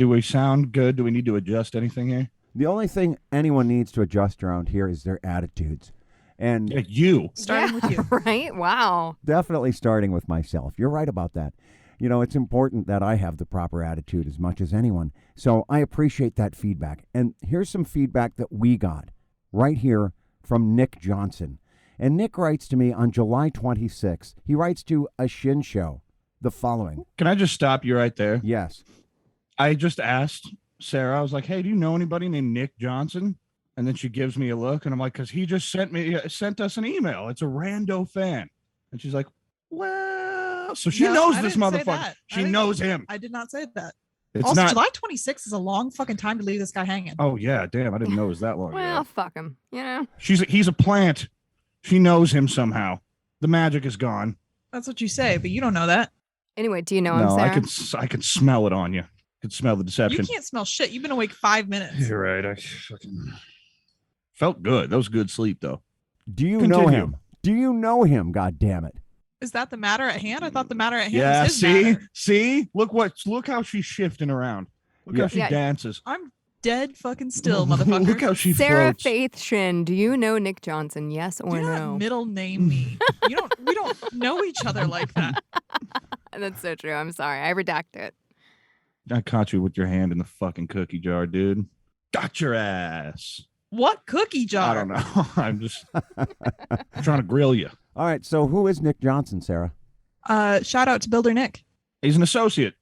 Do we sound good? Do we need to adjust anything here? The only thing anyone needs to adjust around here is their attitudes. And Yeah, you. Starting with you. Right? Wow. definitely starting with myself. You're right about that. You know, it's important that I have the proper attitude as much as anyone. So I appreciate that feedback. And here's some feedback that we got right here from Nick Johnson. And Nick writes to me on July 26th. He writes to A Shin Show the following. Can I just stop you right there? Yes. I just asked Sarah, I was like, hey, do you know anybody named Nick Johnson? And then she gives me a look, and I'm like, because he just sent us an email. It's a rando fan. And she's like, well, so she knows this motherfucker. She knows him. I did not say that. It's also, not... July 26th is a long fucking time to leave this guy hanging. Oh, yeah, damn. I didn't know it was that long Well, ago. fuck him. You know? He's a plant. She knows him somehow. The magic is gone. That's what you say, but you don't know that. Anyway, do you know him, Sarah? I can smell it on you. I can smell the deception. You can't smell shit. You've been awake 5 minutes. You're right. I fucking felt good. That was good sleep, though. Do you know him? Do you know him? God damn it. Is that the matter at hand? I thought the matter at hand was his matter. See? Look how she's shifting around. Look how she dances. I'm dead fucking still, motherfucker. Look how she Sarah floats. Faith Shin, do you know Nick Johnson? Yes or Do no? not middle name me. We don't know each other like that. That's so true. I'm sorry. I redact it. I caught you with your hand in the fucking cookie jar, dude. Got your ass. What cookie jar? I don't know. I'm just trying to grill you. All right, so who is Nick Johnson, Sarah? Shout out to Builder Nick. He's an associate.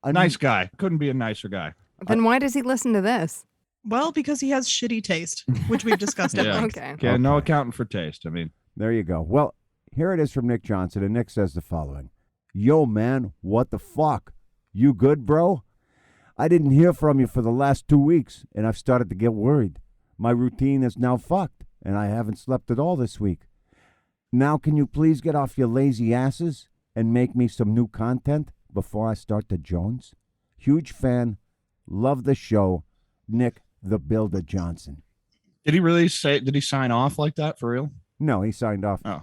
A nice guy. Couldn't be a nicer guy. Then why does he listen to this? Well, because he has shitty taste, which we've discussed at length. Okay, no accounting for taste. I mean, there you go. Well, here it is from Nick Johnson, and Nick says the following. Yo, man, what the fuck? You good, bro? I didn't hear from you for the last 2 weeks, and I've started to get worried. My routine is now fucked, and I haven't slept at all this week. Now, can you please get off your lazy asses and make me some new content before I start to Jones? Huge fan. Love the show. Nick the Builder Johnson. did he sign off like that for real? No, he signed off. Oh.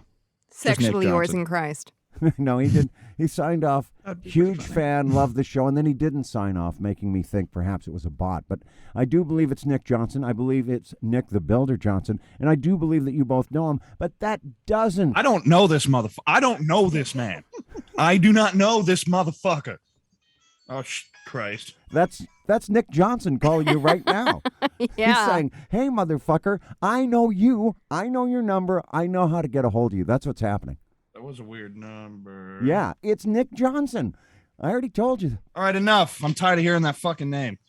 Sexually yours in Christ. No, he didn't. He signed off. That'd be Huge pretty funny. fan, love the show, and then he didn't sign off, making me think perhaps it was a bot. But I do believe it's Nick Johnson. I believe it's Nick the Builder Johnson, and I do believe that you both know him. But that doesn't. I don't know this motherfucker. I don't know this man. I do not know this motherfucker. Oh, Christ. That's Nick Johnson calling you right now. Yeah. He's saying, hey, motherfucker, I know you. I know your number. I know how to get a hold of you. That's what's happening. That was a weird number. Yeah, it's Nick Johnson. I already told you. All right, enough. I'm tired of hearing that fucking name.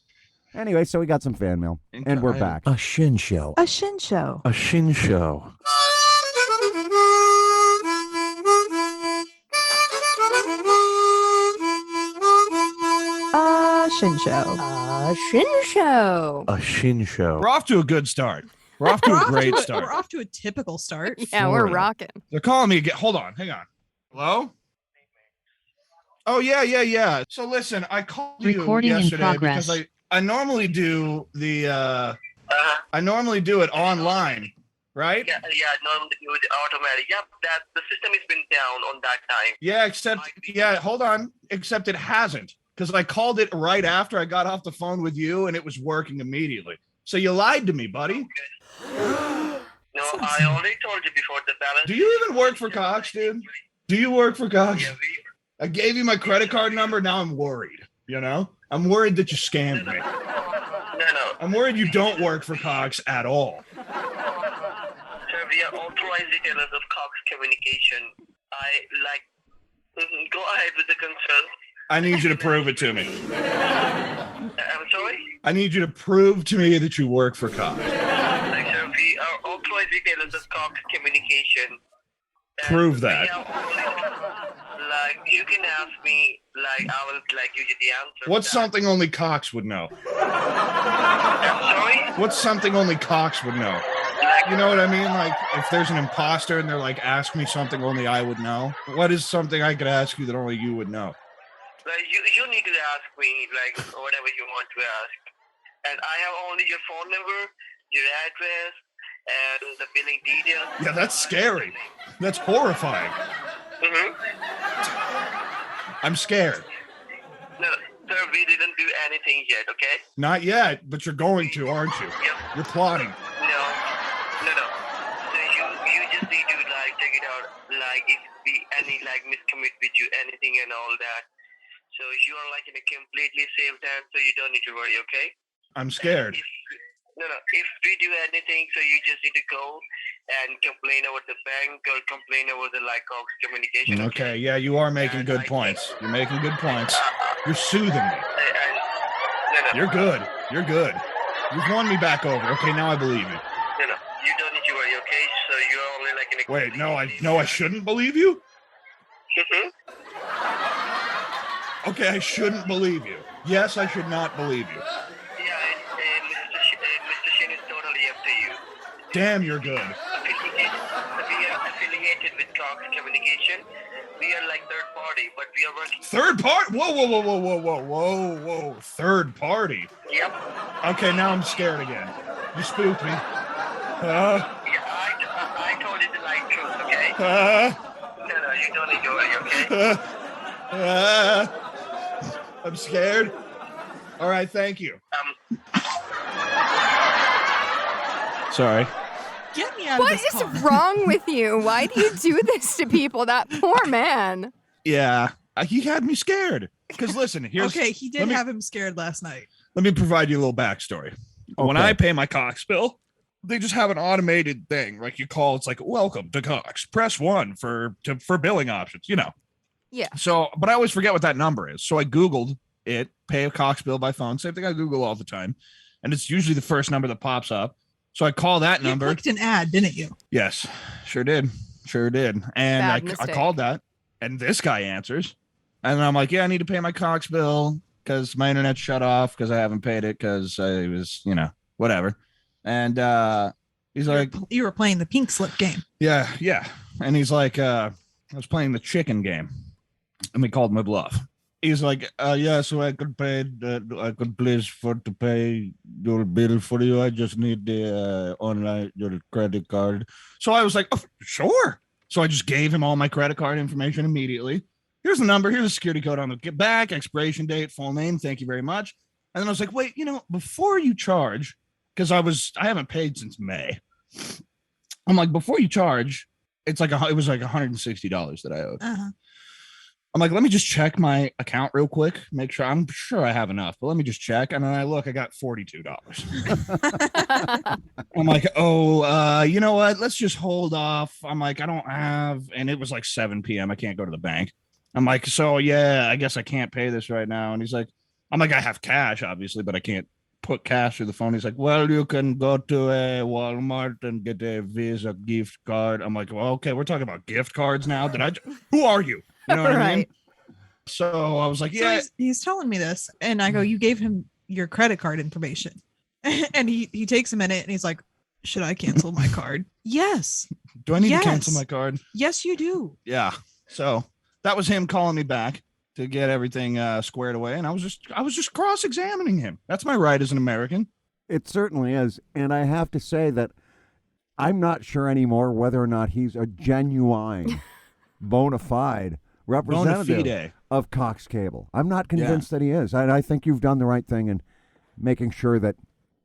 Anyway, so we got some fan mail, and we're back. A Shin Show. A Shin Show. A Shin Show. A Shin Show. A Shin Show. A Shin Show. We're off to a good start. We're off to a great We're start. off to a typical start. Yeah, we're Florida. rocking. They're calling me again. Hold on. Hang on. Hello? Oh, yeah. So listen, I called Recording you in yesterday progress. because I normally do I normally do it online, right? Yeah, normally do it automatic. Yep, that the system has been down on that time. Yeah, hold on. Except it hasn't. Because I called it right after I got off the phone with you and it was working immediately. So you lied to me, buddy. No, I already told you before the balance. Do you even work for Cox, dude? Do you work for Cox? Yeah, I gave you my credit card number. Now I'm worried, you know? I'm worried that you scammed me. no. I'm worried you don't work for Cox at all. So we are authorized retailers of Cox Communication. Go ahead with the concern. I need you to prove it to me. I'm sorry? I need you to prove to me that you work for Cox. So we are authorized retailers of Cox Communication. And Prove that. we are only, you can ask me, I will give you the answer. What's something only Cox would know? I'm sorry? What's something only Cox would know? You know what I mean? Like, if there's an imposter and they're like, ask me something only I would know. What is something I could ask you that only you would know? You need to ask me, whatever you want to ask. And I have only your phone number, your address, and the billing details. Yeah, that's scary. That's horrifying. Mm-hmm. I'm scared. No, Sir, we didn't do anything yet, okay? Not yet, but you're going to, aren't you? Yep. You're plotting. No. So you just need to check it out, if we any miscommit with you, anything and all that. So you are in a completely safe hand, so you don't need to worry, okay? I'm scared. If we do anything, so you just need to go and complain over the bank or complain over the Cox communication. Okay, yeah, you are making good points. You're making good points. You're soothing me. You're good. You're good. You've won me back over. Okay, now I believe you. You don't need to worry, okay? So you're only in a... Wait, I shouldn't believe you? Mm-hmm. Okay, I shouldn't believe you. Yes, I should not believe you. Yeah, Mr. Shin is totally up to you. Damn, you're good. We are affiliated with Cox Communication. We are third party, but we are working... Third party? Whoa. Third party? Yep. Okay, now I'm scared again. You spooked me. Yeah, I told you the truth, okay? No, you don't need to worry, okay? I'm scared. All right, thank you. Sorry. Get me out What of this car. is wrong with you? Why do you do this to people? That poor man. Yeah, he had me scared. Because listen, here's... Okay, he did have him scared last night. Let me provide you a little backstory. When I pay my Cox bill, they just have an automated thing. You call, it's welcome to Cox. Press 1 for billing options, Yeah. So, but I always forget what that number is. So I Googled it, pay a Cox bill by phone. Same thing I Google all the time. And it's usually the first number that pops up. So I call that number. You clicked an ad, didn't you? Yes, sure did. And I called that, and this guy answers. And I'm like, yeah, I need to pay my Cox bill because my internet's shut off because I haven't paid it because I was, whatever. And he's like... You were playing the pink slip game. Yeah. And he's like, I was playing the chicken game. And we called my bluff. He's like, yeah, so I could please to pay your bill for you. I just need the your credit card. So I was like, oh, sure. So I just gave him all my credit card information immediately. Here's the number. Here's the security code on the get back, expiration date, full name. Thank you very much. And then I was like, wait, before you charge, because I haven't paid since May. I'm like, before you charge, it was like $160 that I owed. Uh-huh. I'm like, let me just check my account real quick. Make sure. I'm sure I have enough, but let me just check. And then I look, I got $42. I'm like, you know what? Let's just hold off. I'm like, I don't have, and it was like 7 p.m. I can't go to the bank. I'm like, so yeah, I guess I can't pay this right now. And he's like, I'm like, I have cash, obviously, but I can't put cash through the phone. He's like, well, you can go to a Walmart and get a Visa gift card. I'm like, well, okay, we're talking about gift cards now. Who are you? You know what I mean? So I was like, yeah. So he's telling me this, and I go, you gave him your credit card information. And he takes a minute, and he's like, should I cancel my card? Yes. Do I need to cancel my card? Yes, you do. Yeah. So that was him calling me back to get everything squared away, and I was just cross-examining him. That's my right as an American. It certainly is, and I have to say that I'm not sure anymore whether or not he's a genuine, bona fide representative of Cox Cable. I'm not convinced that he is. I think you've done the right thing in making sure that,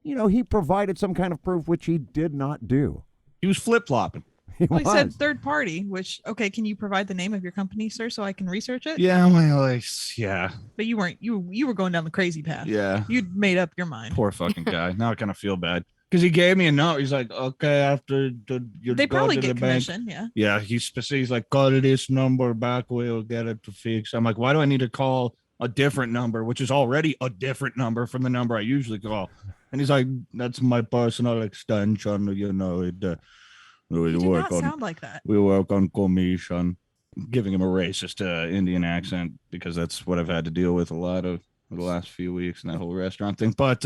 he provided some kind of proof, which he did not do. He was flip-flopping. He said third party, which, okay, can you provide the name of your company, sir, so I can research it? Yeah, well, yeah. But you weren't, you were going down the crazy path. Yeah. You'd made up your mind. Poor fucking guy. Now I kind of feel bad. Because he gave me a note. He's like, okay, after you they go probably to get the bank. commission, yeah. Yeah, he's like, call this number back, we'll get it to fix. I'm like, why do I need to call a different number, which is already a different number from the number I usually call? And he's like, that's my personal extension, it You do not sound like that. We work on commission. Giving him a racist Indian accent because that's what I've had to deal with a lot of the last few weeks in that whole restaurant thing. But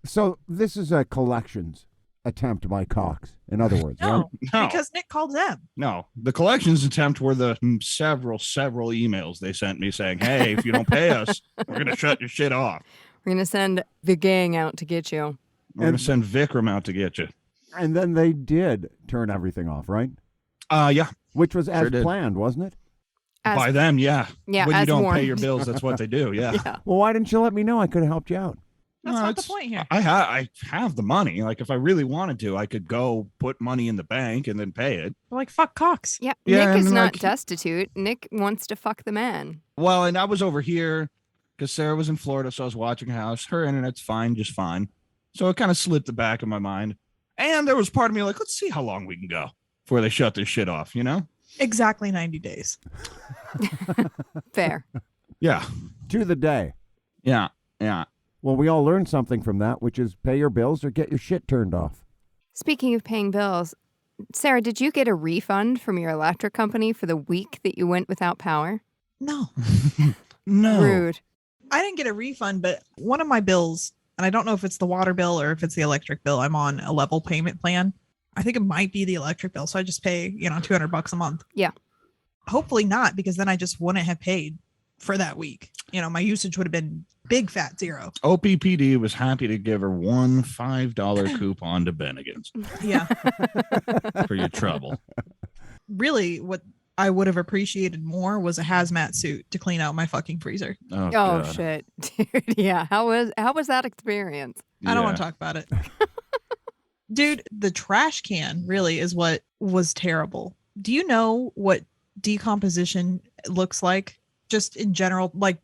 so this is a collections attempt by Cox, in other words. No, right? because Nick called them. No, the collections attempt were the several emails they sent me saying, hey, if you don't pay us, we're going to shut your shit off. We're going to send the gang out to get you. We're going to send Vikram out to get you. And then they did turn everything off, right? Yeah. Which was as planned, wasn't it? By them, yeah. Yeah, When you as don't warned. pay your bills, that's what they do. Yeah. Yeah. Well, why didn't you let me know? I could have helped you out. That's No, not the it's- point here. I have the money. Like if I really wanted to, I could go put money in the bank and then pay it. Like, fuck Cox. Yeah, Yeah, Nick is and, not like- destitute. Nick wants to fuck the man. Well, and I was over here because Sarah was in Florida, so I was watching a house. Her internet's fine, just fine. So it kind of slipped the back of my mind. And there was part of me like, let's see how long we can go before they shut this shit off, you know? Exactly 90 days. Fair. Yeah. To the day. Yeah. Yeah. Well, we all learned something from that, which is pay your bills or get your shit turned off. Speaking of paying bills, Sarah, did you get a refund from your electric company for the week that you went without power? No, No. Rude. I didn't get a refund, but one of my bills, and I don't know if it's the water bill or if it's the electric bill, I'm on a level payment plan. I think it might be the electric bill. So I just pay, $200 a month. Yeah. Hopefully not, because then I just wouldn't have paid for that week. My usage would have been big fat zero. OPPD was happy to give her one $5 coupon to Bennigan's Yeah. for your trouble. Really, what I would have appreciated more was a hazmat suit to clean out my fucking freezer. Oh, Oh God. shit. Dude, yeah. How was that experience? I don't Yeah. want to talk about it. Dude, the trash can really is what was terrible. Do you know what decomposition looks like? Just in general, like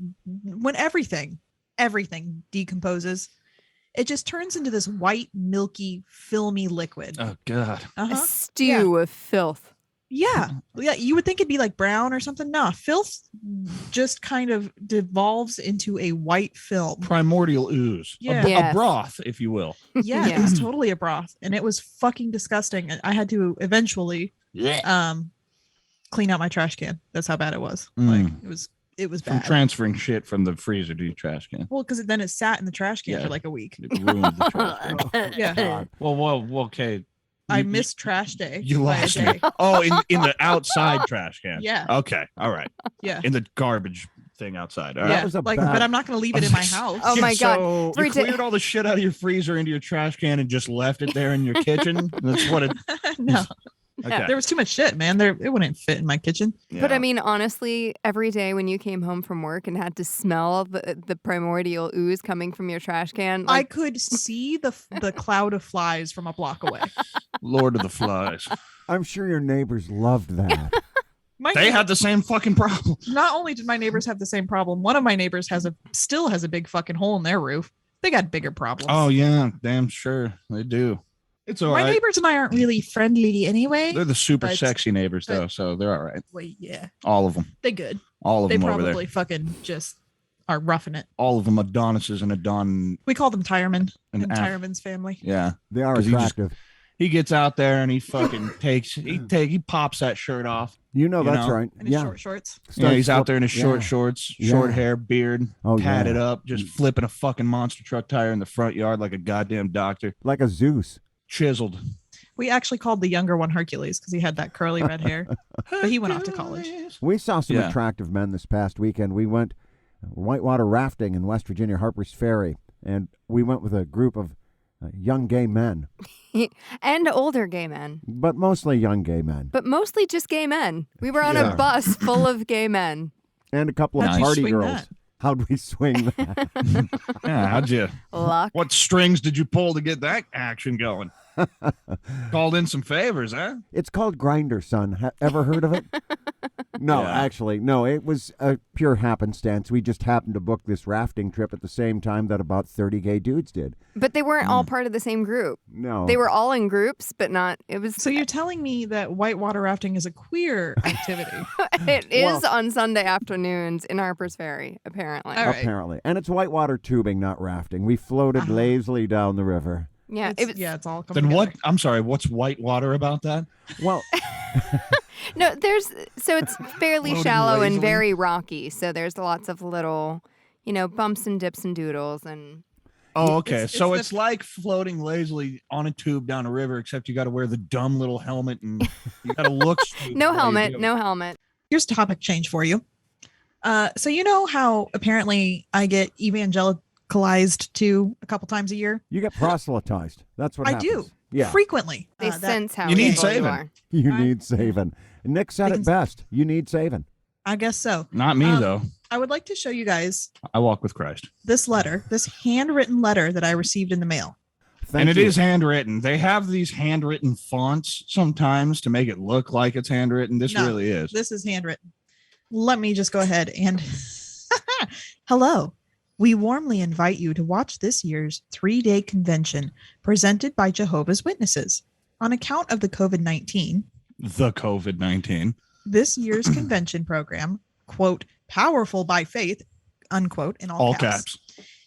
when everything decomposes, it just turns into this white, milky, filmy liquid. Oh, God. A Uh-huh. stew of filth. Yeah. Yeah. You would think it'd be like brown or something. No, filth just kind of devolves into a white film. Primordial ooze. Yeah. A Yes. broth, if you will. Yeah, Yeah. it was totally a broth, and it was fucking disgusting. And I had to eventually clean out my trash can. That's how bad it was. Like it was From bad. transferring shit from the freezer to your trash can. Well, because then it sat in the trash can Yeah. for like a week. It ruined the trash can. Yeah. Well, okay. I You- missed trash day. You by a lost day. me. Oh, in the outside trash can. Yeah. Okay. All right. Yeah. In the garbage thing outside. All right. Yeah. was a Like, bad- but I'm not gonna leave it in my house. Oh my God. So For you it to- cleared all the shit out of your freezer into your trash can and just left it there in your kitchen. That's what it. No, Okay. there was too much shit, man. It wouldn't fit in my kitchen. But I Yeah. mean, honestly, every day when you came home from work and had to smell the primordial ooze coming from your trash can, I like, could see the cloud of flies from a block away. Lord of the Flies. I'm sure your neighbors loved that. My They had the same fucking problem. Not only did my neighbors have the same problem, one of my neighbors still has a big fucking hole in their roof. They got bigger problems. Oh yeah, damn sure they do. It's all my right. neighbors and I aren't really friendly anyway. They're the super but- sexy neighbors but- though, so they're all right. Well, yeah, All of them. they good. All of They them over probably there. fucking just are roughing it. All of them Adonises and Adon. We call them Tireman And in Af- Tireman's family. Yeah. They are 'Cause he just- attractive. He gets out there and he fucking he pops that shirt off. You know you that's know, right. And his Yeah. short shorts. Yeah, he's out Starts there in his flip- short yeah. shorts, Yeah. short hair, beard, Oh, padded yeah. up, just flipping a fucking monster truck tire in the front yard like a goddamn doctor. Like a Zeus. Chiseled. We actually called the younger one Hercules because he had that curly red hair. But he went off to college. We saw some Yeah. attractive men this past weekend. We went whitewater rafting in West Virginia, Harper's Ferry, and we went with a group of young gay men, and older gay men, but mostly young gay men, but mostly just gay men. We were on Yeah. a bus full of gay men. and a couple of How'd you party swing girls. that? How'd we swing that? Yeah, how'd you? Luck. What strings did you pull to get that action going? Called in some favors, huh? It's called Grinder, son. Ever heard of it? No, Yeah. actually, no. It was a pure happenstance. We just happened to book this rafting trip at the same time that about 30 gay dudes did. But they weren't all part of the same group. No. They were all in groups, but not. It was. So you're telling me that whitewater rafting is a queer activity? It is Well- on Sunday afternoons in Harper's Ferry, apparently. All right. Apparently. And it's whitewater tubing, not rafting. We floated Uh-huh. lazily down the river. Yeah, It's, it was. yeah, it's all coming Then what? together. I'm sorry. What's white water about that? Well, No, so it's fairly Floating shallow and lazily. very rocky. So there's lots of little, bumps and dips and doodles and. Oh, okay. It's So the- it's like floating lazily on a tube down a river, except you got to wear the dumb little helmet and you got to look. stupid No while you helmet, do it. no helmet. Here's a topic change for you. So you know how apparently I get evangelicalized to a couple times a year? you get proselytized. That's what I happens. do. Yeah. Frequently. They That- sense how You need evil you saving. are. You I- need saving. Nick said They it can- best. You need saving. I guess so. Not me, though. I would like to show you guys I walk with Christ. this letter, this handwritten letter that I received in the mail. And it is handwritten. They have these handwritten fonts sometimes to make it look like it's handwritten. This really is. This is handwritten. Let me just go ahead and hello. We warmly invite you to watch this year's 3-day convention presented by Jehovah's Witnesses. On account of the COVID-19, this year's convention program, quote, powerful by faith, unquote, in all caps,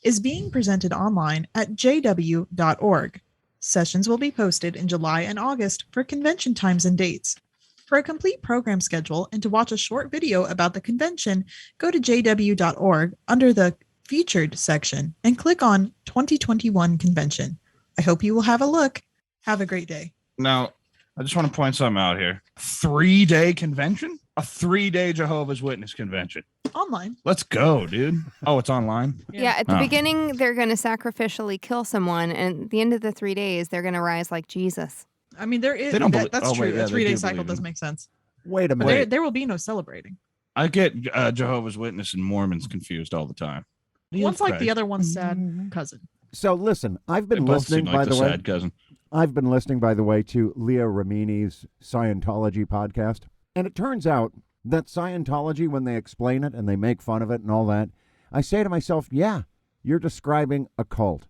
is being presented online at jw.org. Sessions will be posted in July and August for convention times and dates. For a complete program schedule and to watch a short video about the convention, go to jw.org under the featured section and click on 2021 convention. I hope you will have a look. Have a great day. Now, I just want to point something out here. 3-day convention? A 3-day Jehovah's Witness convention. Online. Let's go, dude. Oh, it's online? Yeah, at the beginning, they're going to sacrificially kill someone. And at the end of the 3 days, they're going to rise like Jesus. I mean, there is. That's true. The 3-day cycle does make sense. Wait a But minute. there will be no celebrating. I get Jehovah's Witness and Mormons confused all the time. One's like the other one's sad cousin. So listen, I've They been both listening, seem like by the way. sad cousin. I've been listening, by the way, to Leah Remini's Scientology podcast. And it turns out that Scientology, when they explain it and they make fun of it and all that, I say to myself, yeah, you're describing a cult.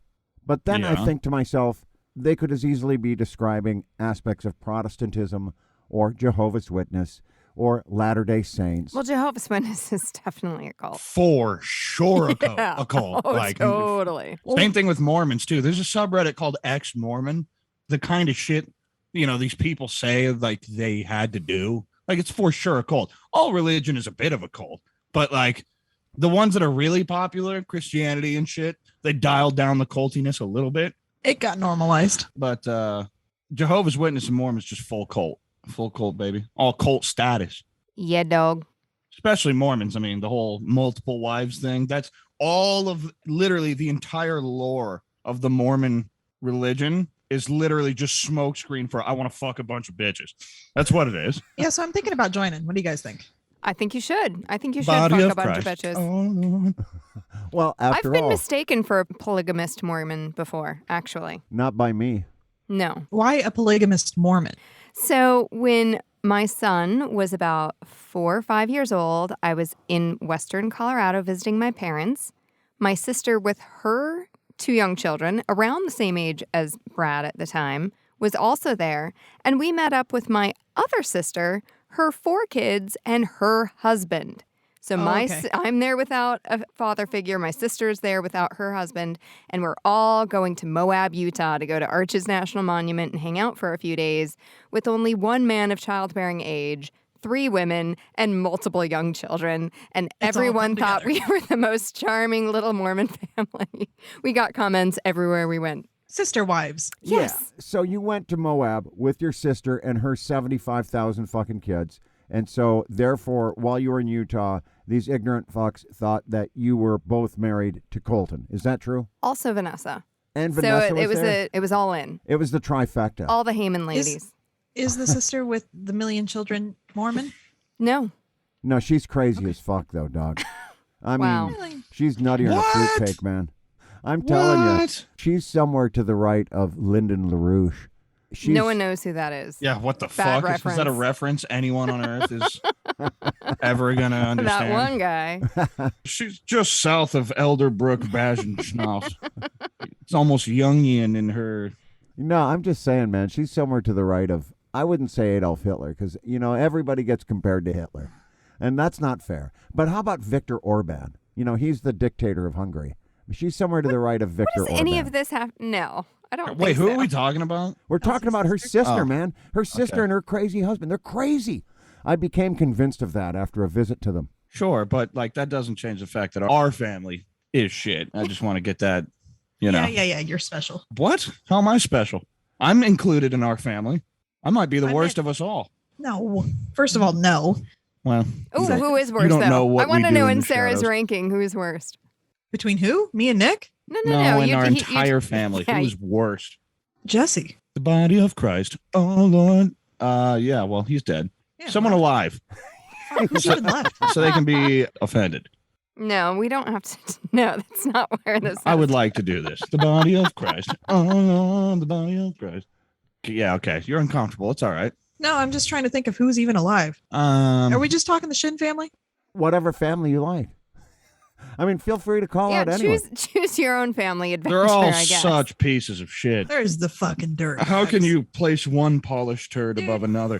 But then I think to myself, they could as easily be describing aspects of Protestantism or Jehovah's Witness or Latter-day Saints. Well, Jehovah's Witness is definitely a cult. For sure a cult. Oh, Like, totally. Same thing with Mormons, too. There's a subreddit called Ex-Mormon. The kind of shit, these people say like they had to do. Like, it's for sure a cult. All religion is a bit of a cult. But, like, the ones that are really popular, Christianity and shit, they dialed down the cultiness a little bit. It got normalized. But Jehovah's Witness and Mormons just full cult. Full cult, baby. All cult status. Yeah, dog. Especially Mormons. I mean, the whole multiple wives thing. That's all of literally the entire lore of the Mormon religion is literally just smokescreen for I want to fuck a bunch of bitches. That's what it is. Yeah, so I'm thinking about joining. What do you guys think? I think you should. I think you should Body fuck of a bunch of Christ. bitches. Oh, Well, after I've been all, mistaken for a polygamist Mormon before, actually. not by me. No. Why a polygamist Mormon? So when my son was about 4 or 5 years old, I was in Western Colorado visiting my parents. My sister with her 2 young children, around the same age as Brad at the time, was also there. And we met up with my other sister, her 4 kids, and her husband. So I'm there without a father figure. My sister's there without her husband. And we're all going to Moab, Utah to go to Arches National Monument and hang out for a few days with only 1 man of childbearing age, 3 women, and multiple young children. And everyone thought we were the most charming little Mormon family. We got comments everywhere we went. Sister wives. Yes. Yeah. So you went to Moab with your sister and her 75,000 fucking kids. And so, therefore, while you were in Utah, these ignorant fucks thought that you were both married to Colton. Is that true? Also Vanessa. And Vanessa was there? It was all in. It was the trifecta. All the Heyman ladies. Is the sister with the 1,000,000 children Mormon? No. No, she's crazy as fuck, though, dog. I Wow. mean, she's nuttier than a fruitcake, man. I'm telling you, she's somewhere to the right of Lyndon LaRouche. No one knows who that is. yeah, what the Bad fuck? Is that a reference anyone on earth is ever going to understand? That one guy. She's just south of Elderbrook, Bajenschnauz. It's almost Jungian in her. No, I'm just saying, man, she's somewhere to the right of, I wouldn't say Adolf Hitler, because, everybody gets compared to Hitler. And that's not fair. But how about Viktor Orban? He's the dictator of Hungary. She's somewhere to the right of Viktor Orban. Does any of this have? No, I don't. Wait, think who so. are we talking about? We're talking about her sister, Oh. man. Her sister and her crazy husband. They're crazy. I became convinced of that after a visit to them. Sure, but like that doesn't change the fact that our family is shit. I just want to get that, Yeah, you're special. What? How am I special? I'm included in our family. I might be the worst of us all. No. First of all, no. Well, Ooh, who is worse you don't though? know what I want we to do know in in the Sarah's shadows. ranking who is worst. Between who? Me and Nick? No. in our you- entire family. yeah, Who's worst? Jesse. The body of Christ. Oh Lord. Yeah. Well, he's dead. Yeah, Someone alive. Who's even left? so they can be offended. No, we don't have to. No, that's not where this is. I would like to do this. The body of Christ. Oh, the body of Christ. Yeah, okay. You're uncomfortable. It's all right. No, I'm just trying to think of who's even alive. Are we just talking the Shin family? Whatever family you like. I mean, feel free to call Yeah, out anyone. choose your own family adventure, They're all I guess. such pieces of shit. There's the fucking dirt. How can bags. you place one polished turd above another?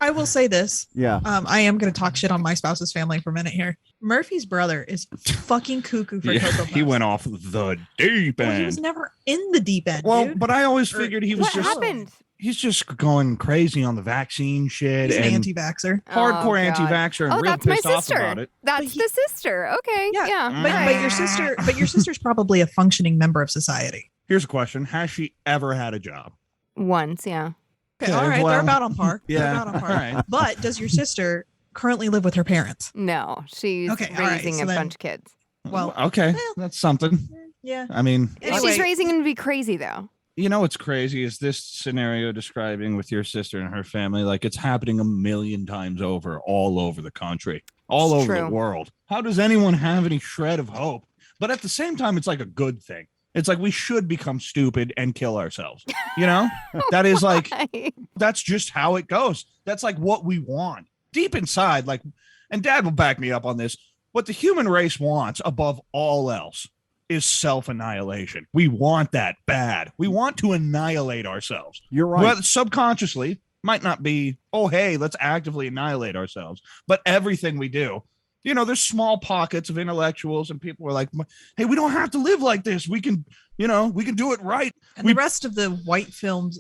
I will say this. Yeah. I am going to talk shit on my spouse's family for a minute here. Murphy's brother is fucking cuckoo for Yeah, Cocoa he Puffs. went off the deep Well, end. he was never in the deep end, Well, dude. but I always figured he was What just happened? he's just going crazy on the vaccine shit He's an and anti-vaxxer. hardcore Oh, God. anti-vaxxer and Oh, real that's my pissed off sister. about it. That's he- the sister. Okay. Yeah. But your sister's probably a functioning member of society. Here's a question: has she ever had a job? Once, yeah. Okay, Okay, all right, well, they're about on par. yeah, They're about on par. all right. But does your sister currently live with her parents? No, she's Okay, all right, raising so a then- bunch of kids. Well, Okay, that's something. yeah. I mean, Anyway. She's raising him to be crazy, though. you know what's crazy is this scenario describing with your sister and her family, like it's happening a million times over, all over the country, all It's over the true. world. How does anyone have any shred of hope? But at the same time, it's like a good thing. It's like we should become stupid and kill ourselves. You know, that is like, that's just how it goes. That's like what we want deep inside. Like, and Dad will back me up on this. What the human race wants above all else is self-annihilation. We want that bad. We want to annihilate ourselves. You're right. Well, subconsciously might not be, oh, hey, let's actively annihilate ourselves. But everything we do, you know, there's small pockets of intellectuals and people are like, hey, we don't have to live like this. We can, you know, we can do it right. And the rest of the white films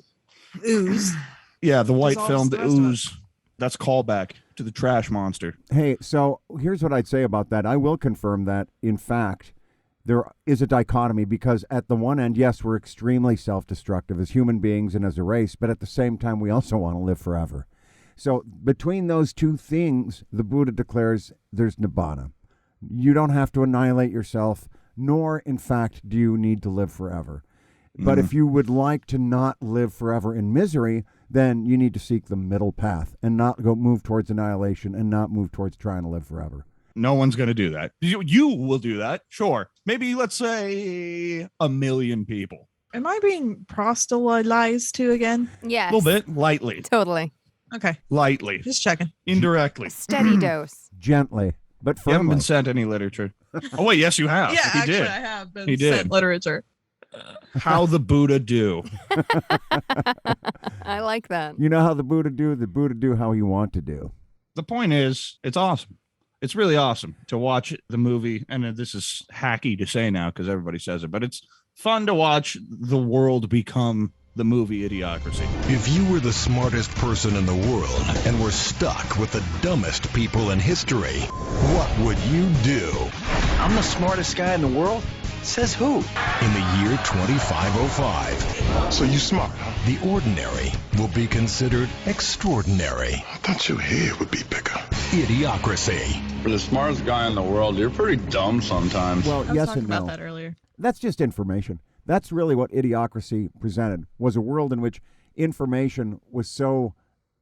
ooze. Yeah, the white Dissolves film, the the rest of ooze. That's callback to the trash monster. Hey, so here's what I'd say about that. I will confirm that, in fact, there is a dichotomy because at the one end, yes, we're extremely self-destructive as human beings and as a race, but at the same time, we also want to live forever. So between those two things, the Buddha declares there's nibbana. You don't have to annihilate yourself, nor, in fact, do you need to live forever. But if you would like to not live forever in misery, then you need to seek the middle path and not go move towards annihilation and not move towards trying to live forever. No one's going to do that. You will do that. Sure. Maybe let's say 1 million people. Am I being proselytized to again? Yes. A little bit. Lightly. Totally. Okay, Lightly. just checking. Indirectly. A steady dose. Gently, but You haven't firmly. been sent any literature. Oh, wait. Yes, you have. Yeah, He actually, did. I have been He sent did. literature. How the Buddha do. I like that. You know how the Buddha do how you want to do. The point is, it's awesome. It's really awesome to watch the movie. And this is hacky to say now because everybody says it, but it's fun to watch the world become the movie Idiocracy. If you were the smartest person in the world and were stuck with the dumbest people in history, what would you do? I'm the smartest guy in the world? Says who? In the year 2505, So you smart, huh? the ordinary will be considered extraordinary. I thought your head would be bigger. Idiocracy. For the smartest guy in the world, you're pretty dumb sometimes. Well, I was yes talking and no. about that earlier. That's just information. That's really what Idiocracy presented, was a world in which information was so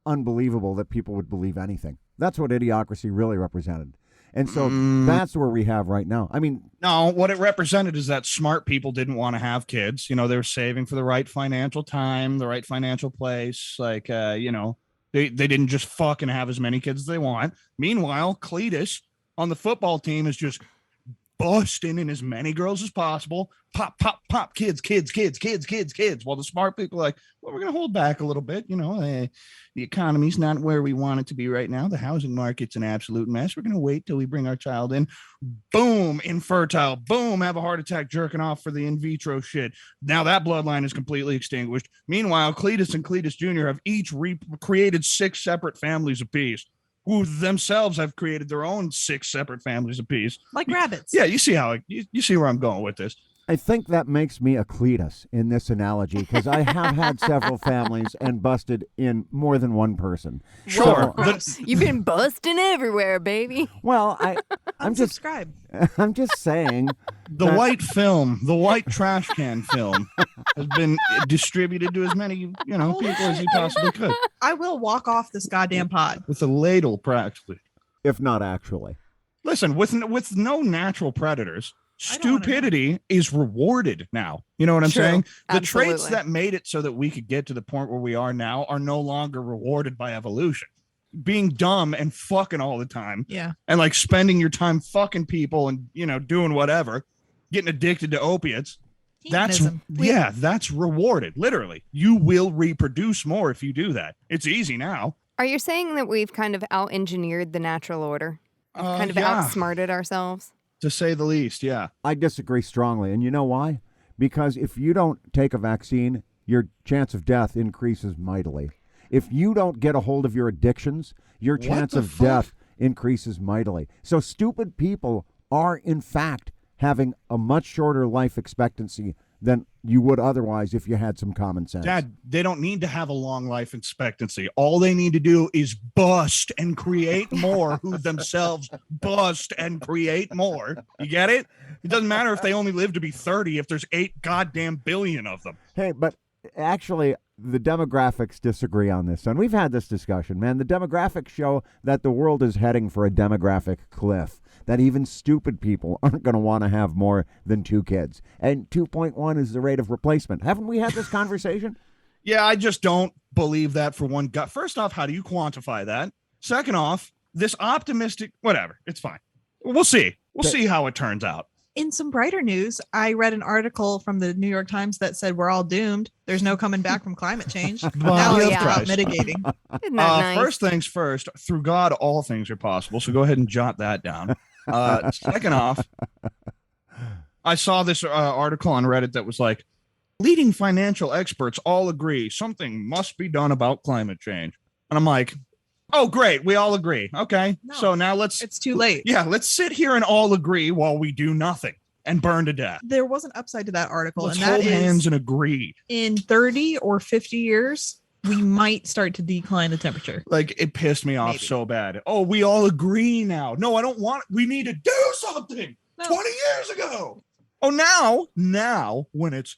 unbelievable that people would believe anything. That's what Idiocracy really represented. And so that's where we have right now. I mean, No, what it represented is that smart people didn't want to have kids. You know, they were saving for the right financial time, the right financial place. Like, you know, they didn't just fucking have as many kids as they want. Meanwhile, Cletus on the football team is just busting in as many girls as possible. Pop, pop, pop, kids. While the smart people are like, well, we're going to hold back a little bit. You know, the economy's not where we want it to be right now. The housing market's an absolute mess. We're going to wait till we bring our child in. Boom, infertile. Boom, have a heart attack jerking off for the in vitro shit. Now that bloodline is completely extinguished. Meanwhile, Cletus and Cletus Jr. have each created 6 separate families apiece, who themselves have created their own 6 separate families apiece. Like rabbits. Yeah, you see how you see where I'm going with this. I think that makes me a Cletus in this analogy because I have had several families and busted in more than one person. Sure. You've been busting everywhere, baby. Well, I'm just saying The white film, the white trash can film, has been distributed to as many people as you possibly could I will walk off this goddamn pod. with a ladle, practically. if not actually. Listen, with no natural predators, I don't wanna stupidity is rewarded now. You know what I'm True. saying? The traits Absolutely. that made it so that we could get to the point where we are now are no longer rewarded by evolution. Being dumb and fucking all the time, Yeah. and like spending your time fucking people and doing whatever, getting addicted to opiates. Hedonism. That's rewarded. Literally, you will reproduce more if you do that. It's easy now. Are you saying that we've kind of out-engineered the natural order? Kind of yeah, outsmarted ourselves? to say the least. Yeah. I disagree strongly. And you know why? Because if you don't take a vaccine, your chance of death increases mightily. If you don't get a hold of your addictions, your chance the of fuck? death increases mightily. So stupid people are, in fact, having a much shorter life expectancy than you would otherwise if you had some common sense. Dad, they don't need to have a long life expectancy. All they need to do is bust and create more who themselves bust and create more. You get it? It doesn't matter if they only live to be 30 if there's 8 goddamn billion of them. Hey, but actually, the demographics disagree on this, and we've had this discussion, man. The demographics show that the world is heading for a demographic cliff, that even stupid people aren't going to want to have more than 2 kids. And 2.1 is the rate of replacement. Haven't we had this conversation? Yeah, I just don't believe that for one gut. First off, how do you quantify that? Second off, this optimistic, whatever, it's fine. We'll see. We'll see how it turns out. In some brighter news, I read an article from the New York Times that said we're all doomed. There's no coming back from climate change. Now it's yeah. about mitigating. Isn't that nice? First things first, through God, all things are possible. So go ahead and jot that down. Second off, I saw this article on Reddit that was like, leading financial experts all agree something must be done about climate change. And I'm like, oh, great. We all agree. Okay. No, so now It's too late. let's sit here and all agree while we do nothing and burn to death. There was an upside to that article, Let's and that hold hands is and agree. in 30 or 50 years, we might start to decline the temperature. Like, it pissed me off Maybe. so bad. Oh, we all agree now. No, I don't want, we need to do something. No. 20 years ago. Oh, now when it's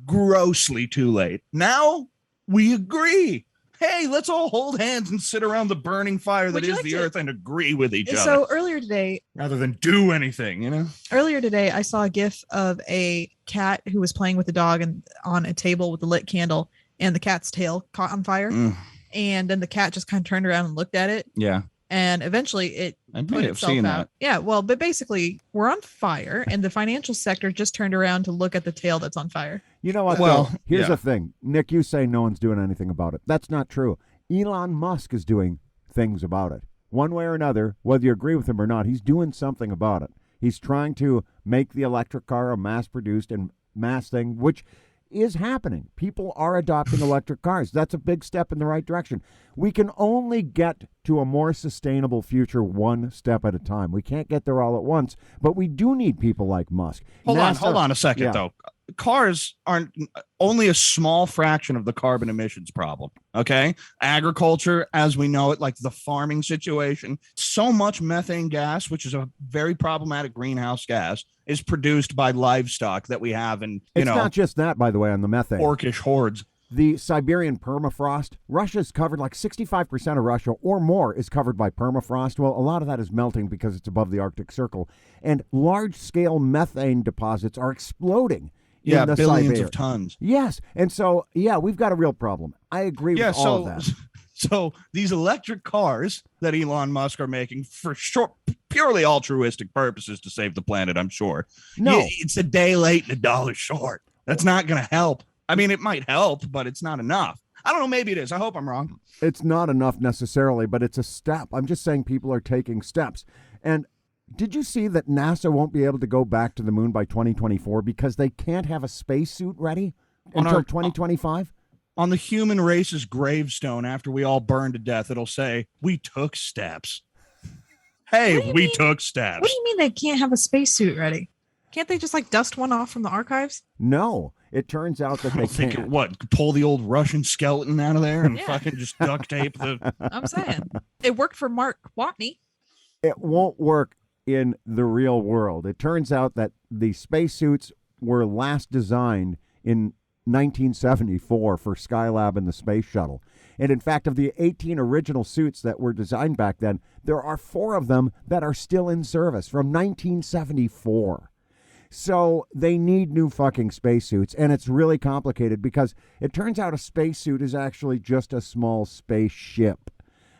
grossly too late, now we agree. Hey, let's all hold hands and sit around the burning fire that Would you is like the to- earth and agree with each other So earlier today, rather than do anything, I saw a GIF of a cat who was playing with a dog and on a table with a lit candle, and the cat's tail caught on fire. Mm, And then the cat just kind of turned around and looked at it, yeah. and eventually it I put may have itself seen out. that. Yeah, well, but basically we're on fire, and the financial sector just turned around to look at the tail that's on fire. You know what? Well, though? Here's yeah. the thing. Nick, you say no one's doing anything about it. That's not true. Elon Musk is doing things about it. One way or another, whether you agree with him or not, he's doing something about it. He's trying to make the electric car a mass-produced and mass thing, which is happening. People are adopting electric cars. That's a big step in the right direction. We can only get to a more sustainable future one step at a time. We can't get there all at once, but we do need people like Musk. Hold NASA on a second, yeah. though. Cars aren't only a small fraction of the carbon emissions problem. Okay. Agriculture, as we know it, like the farming situation, so much methane gas, which is a very problematic greenhouse gas, is produced by livestock that we have in, It's not just that, by the way, on the methane. orcish hordes. The Siberian permafrost, Russia's covered, like 65% of Russia or more is covered by permafrost. Well, a lot of that is melting because it's above the Arctic Circle. And large-scale methane deposits are exploding. Yeah, in the billions Siberia. of tons. Yes. And so, yeah, we've got a real problem. I agree with all of that. So these electric cars that Elon Musk are making for sure, purely altruistic purposes to save the planet, I'm sure. No. Yeah, it's a day late and $1 short. That's not going to help. I mean, it might help, but it's not enough. I don't know. Maybe it is. I hope I'm wrong. It's not enough necessarily, but it's a step. I'm just saying people are taking steps. And did you see that NASA won't be able to go back to the moon by 2024 because they can't have a spacesuit ready until 2025? On the human race's gravestone, after we all burn to death, it'll say, "We took steps." Hey, we took steps. What do you mean they can't have a spacesuit ready? Can't they just like dust one off from the archives? No, it turns out that they can't. What? Pull the old Russian skeleton out of there and Yeah. fucking just duct tape the. I'm saying it worked for Mark Watney. It won't work in the real world. It turns out that the spacesuits were last designed in 1974 for Skylab and the Space Shuttle. And in fact, of the 18 original suits that were designed back then, there are 4 of them that are still in service from 1974. So they need new fucking spacesuits, and it's really complicated because it turns out a spacesuit is actually just a small spaceship.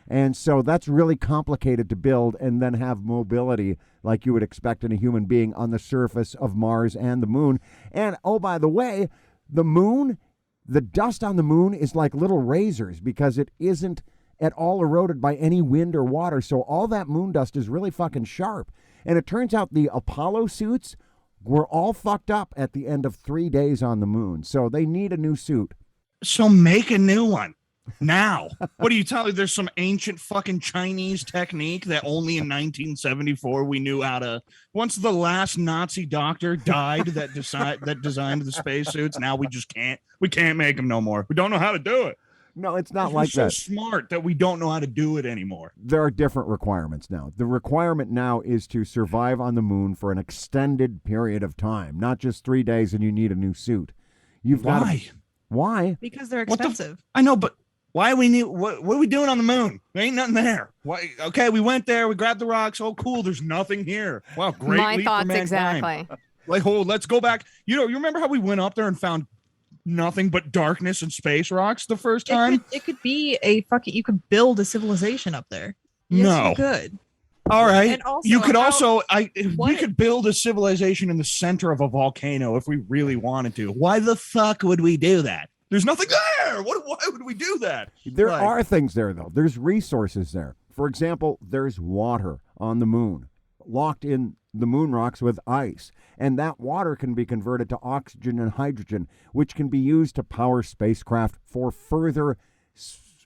And so that's really complicated to build and then have mobility like you would expect in a human being on the surface of Mars and the moon. And, oh, by the way, the moon, the dust on the moon is like little razors because it isn't at all eroded by any wind or water. So all that moon dust is really fucking sharp. And it turns out the Apollo suits were all fucked up at the end of 3 days on the moon. So they need a new suit. So make a new one now. What do you tell me? There's some ancient fucking Chinese technique that only in 1974 we knew how to. Once the last Nazi doctor died that designed the spacesuits, now we just can't. We can't make them no more. We don't know how to do it. No, it's not We're like so that. smart that we don't know how to do it anymore. There are different requirements now. The requirement now is to survive on the moon for an extended period of time, not just 3 days and you need a new suit. Why? Why? Because they're What the f- expensive. I know, but why we need what are we doing on the moon? There ain't nothing there. Why? Okay, we went there, we grabbed the rocks. Oh, cool. There's nothing here. Wow, great. My leap for thoughts mankind. exactly. Like, oh, let's go back. You remember how we went up there and found nothing but darkness and space rocks the first time? It could be a fucking. You could build a civilization up there. Yes, No. you could. All right. And also, you could how- also we what? could build a civilization in the center of a volcano if we really wanted to. Why the fuck would we do that? There's nothing there. Why would we do that? There Like- are things there, though. There's resources there. For example, there's water on the moon, locked in the moon rocks with ice. And that water can be converted to oxygen and hydrogen, which can be used to power spacecraft for further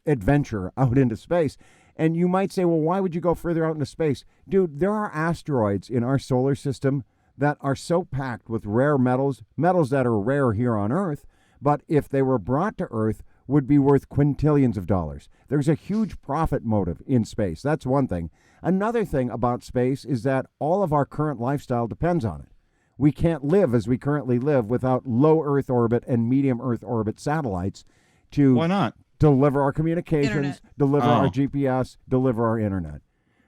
adventure out into space. And you might say, well, why would you go further out into space? Dude, there are asteroids in our solar system that are so packed with rare metals that are rare here on Earth, but if they were brought to Earth, would be worth quintillions of dollars. There's a huge profit motive in space. That's one thing. Another thing about space is that all of our current lifestyle depends on it. We can't live as we currently live without low Earth orbit and medium Earth orbit satellites to Why not? deliver our communications, Internet. deliver our Oh. GPS, deliver our internet.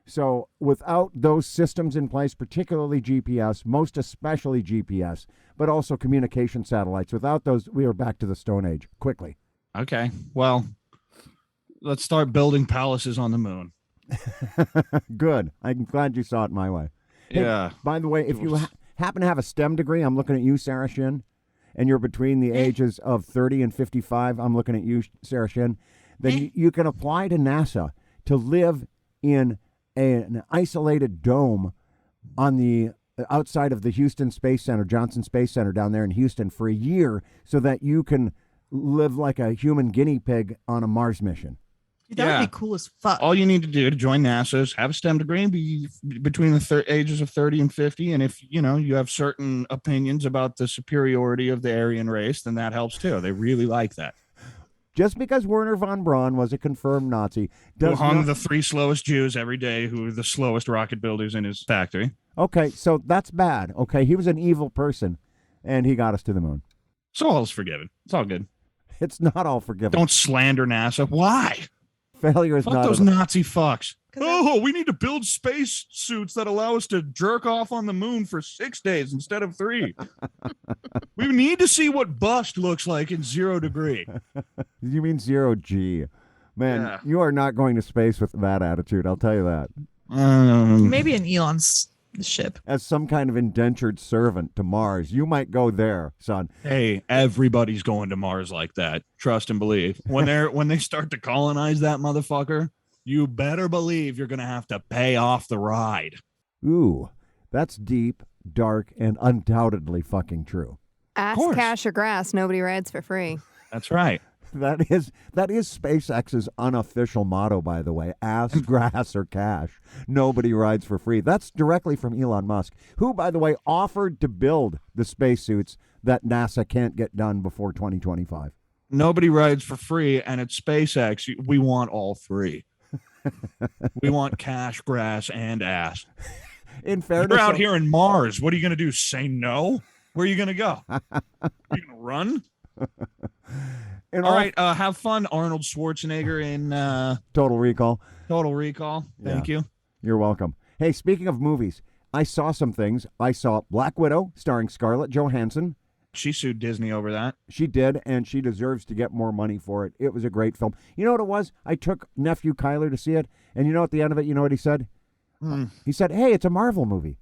So without those systems in place, particularly GPS, most especially GPS, but also communication satellites, without those, we are back to the Stone Age quickly. Okay. Well, let's start building palaces on the moon. Good. I'm glad you saw it my way. Hey, Yeah. by the way, if you happen to have a STEM degree, I'm looking at you, Sarah Shin, and you're between the ages of 30 and 55, I'm looking at you, Sarah Shin, then you can apply to NASA to live in an isolated dome on the outside of the Houston Space Center, Johnson Space Center down there in Houston for a year so that you can live like a human guinea pig on a Mars mission. Dude, that Yeah. would be cool as fuck. All you need to do to join NASA is have a STEM degree and be between the ages of 30 and 50. And if, you have certain opinions about the superiority of the Aryan race, then that helps too. They really like that. Just because Werner von Braun was a confirmed Nazi Who does hung not... the 3 slowest Jews every day, who were the slowest rocket builders in his factory. Okay, so that's bad. Okay, he was an evil person, and he got us to the moon. So all's forgiven. It's all good. It's not all forgiven. Don't slander NASA. Why? Failure is Fuck not... those Nazi fucks. 'Cause Oh, we need to build space suits that allow us to jerk off on the moon for 6 days instead of 3. We need to see what bust looks like in 0 degree. You mean 0G. Man, Yeah. you are not going to space with that attitude, I'll tell you that. Maybe an Elon's ship. As some kind of indentured servant to Mars, you might go there, son. Hey, everybody's going to Mars like that. Trust and believe. When they start to colonize that motherfucker, you better believe you're gonna have to pay off the ride. Ooh, that's deep, dark, and undoubtedly fucking true. Ask course. cash or grass. Nobody rides for free. That's right. That is SpaceX's unofficial motto, by the way. Ass, grass, or cash. Nobody rides for free. That's directly from Elon Musk, who, by the way, offered to build the spacesuits that NASA can't get done before 2025. Nobody rides for free, and at SpaceX, we want all three. We want cash, grass, and ass. In fairness, you're out here in Mars. What are you going to do? Say no? Where are you going to go? Are you going to run? All right. Have fun, Arnold Schwarzenegger in Total Recall. Total Recall. Thank you. You're welcome. Hey, speaking of movies, I saw some things. I saw Black Widow starring Scarlett Johansson. She sued Disney over that. She did, and she deserves to get more money for it. It was a great film. You know what it was? I took nephew Kyler to see it, and you know at the end of it, you know what he said? He said, hey, it's a Marvel movie.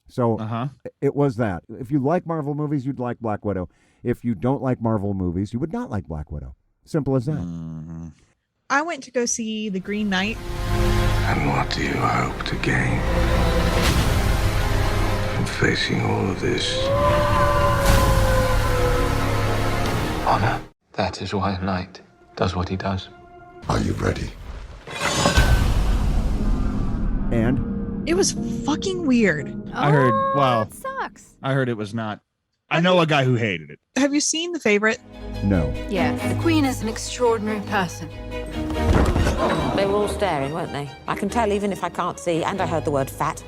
So it was that. If you like Marvel movies, you'd like Black Widow. If you don't like Marvel movies, you would not like Black Widow. Simple as that. I went to go see The Green Knight. And what do you hope to gain from facing all of this? Honor. That is why a knight does what he does. Are you ready? And? It was fucking weird. I heard, That sucks. I heard it was not. I know a guy who hated it. Have you seen The Favorite? No. Yes. The Queen is an extraordinary person. They were all staring, weren't they? I can tell even if I can't see, and I heard the word fat,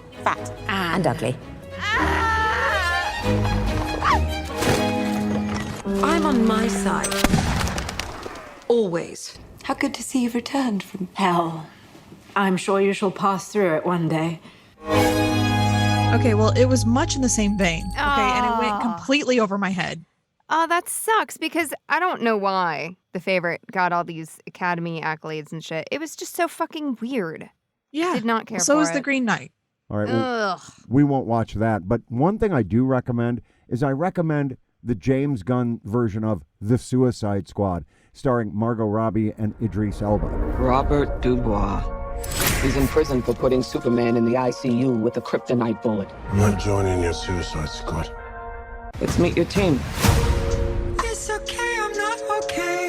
and ugly. I'm on my side. Always. How good to see you've returned from hell. I'm sure you shall pass through it one day. Okay, well, it was much in the same vein. Okay, and it went completely over my head. Oh, that sucks because I don't know why The Favorite got all these Academy accolades and shit. It was just so fucking weird. Yeah. Did not care for it. So is The Green Knight. All right, well, we won't watch that. But one thing I do recommend is I recommend the James Gunn version of The Suicide Squad, starring Margot Robbie and Idris Elba. Robert Dubois. He's in prison for putting Superman in the ICU with a kryptonite bullet. I'm not joining your Suicide Squad. Let's meet your team. It's okay, I'm not okay.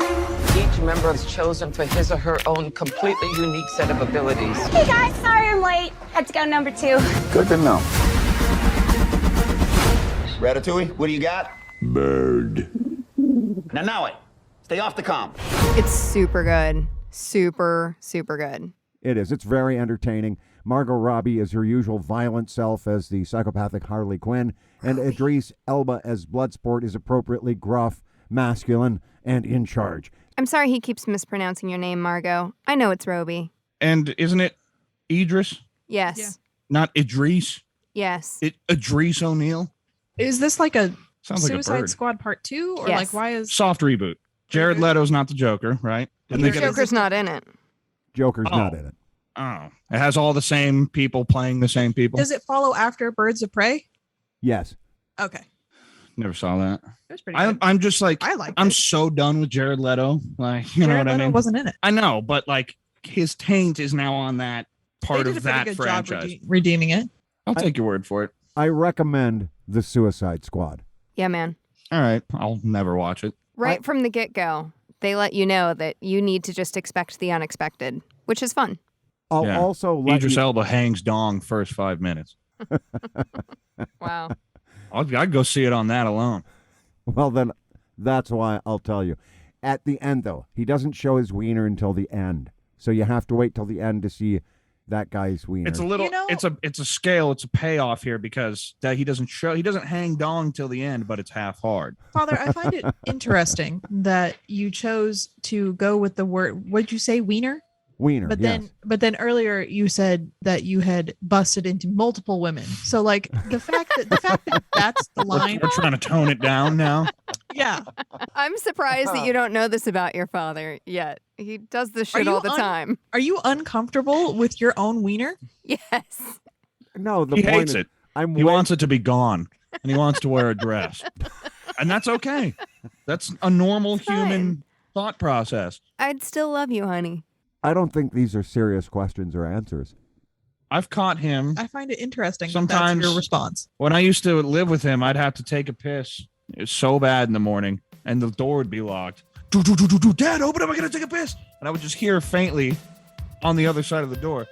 Each member is chosen for his or her own completely unique set of abilities. Hey guys, sorry I'm late. Had to go number 2. Good to know. Ratatouille, what do you got? Bird. Now it. Stay off the comm. It's super good. Super, super good. It is. It's very entertaining. Margot Robbie is her usual violent self as the psychopathic Harley Quinn, and Idris Elba as Bloodsport is appropriately gruff, masculine, and in charge. I'm sorry he keeps mispronouncing your name, Margot. I know it's Roby. And isn't it Idris? Yes. Yeah. Not Idris? Yes. Idris O'Neill? Is this like a Sounds like a Suicide bird. Squad Part 2? Or Yes. like why is... Soft reboot. Jared Leto's not the Joker, right? Didn't The they get Joker's not in it. Joker's not in it. Oh. It has all the same people playing the same people? Does it follow after Birds of Prey? Yes. Okay. Never saw that. It was pretty good. I'm just like, I like I'm it. so done with Jared Leto. Like, you know Jared what Leto I mean? wasn't in it. I know, but like his taint is now on that part They did of a pretty that good job franchise. redeeming it. I'll take your word for it. I recommend The Suicide Squad. Yeah, man. All right. I'll never watch it. Right from the get-go, they let you know that you need to just expect the unexpected, which is fun. I'll Yeah. also let Idris you... Elba hangs dong first 5 minutes. Wow. I'd go see it on that alone. Well, then that's why I'll tell you. At the end, though, he doesn't show his wiener until the end. So you have to wait till the end to see that guy's wiener. It's a little, it's a scale, it's a payoff here because that he doesn't hang dong till the end, but it's half hard. Father, I find it interesting that you chose to go with the word, what'd you say, wiener? Wiener, But yes. then earlier you said that you had busted into multiple women. So like the fact that that's the line. We're trying to tone it down now. Yeah. I'm surprised that you don't know this about your father yet. He does this shit all the time. Are you uncomfortable with your own wiener? Yes. No, the He point hates is, it. He wants it to be gone, and he wants to wear a dress, and that's okay. That's a normal human thought process. I'd still love you, honey. I don't think these are serious questions or answers. I've caught him. I find it interesting. Sometimes that's your response. When I used to live with him, I'd have to take a piss. It was so bad in the morning, and the door would be locked. Dad, open up, I gotta take a piss. And I would just hear faintly on the other side of the door.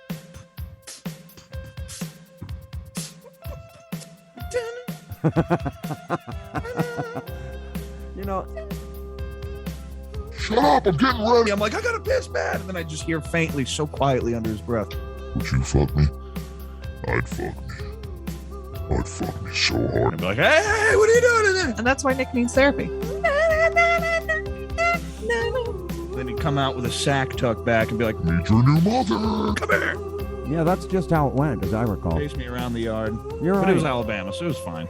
You know, Shut up, I'm getting ready. I'm like, I gotta piss, man. And then I just hear faintly, so quietly under his breath. Would you fuck me? I'd fuck me. I'd fuck me so hard. I'd be like, hey, what are you doing in there? And that's why Nick needs therapy. Then he'd come out with a sack tucked back and be like, Meet your new mother. Come here. yeah, that's just how it went, as I recall. Chase me around the yard. You're But right. it was Alabama, so it was fine.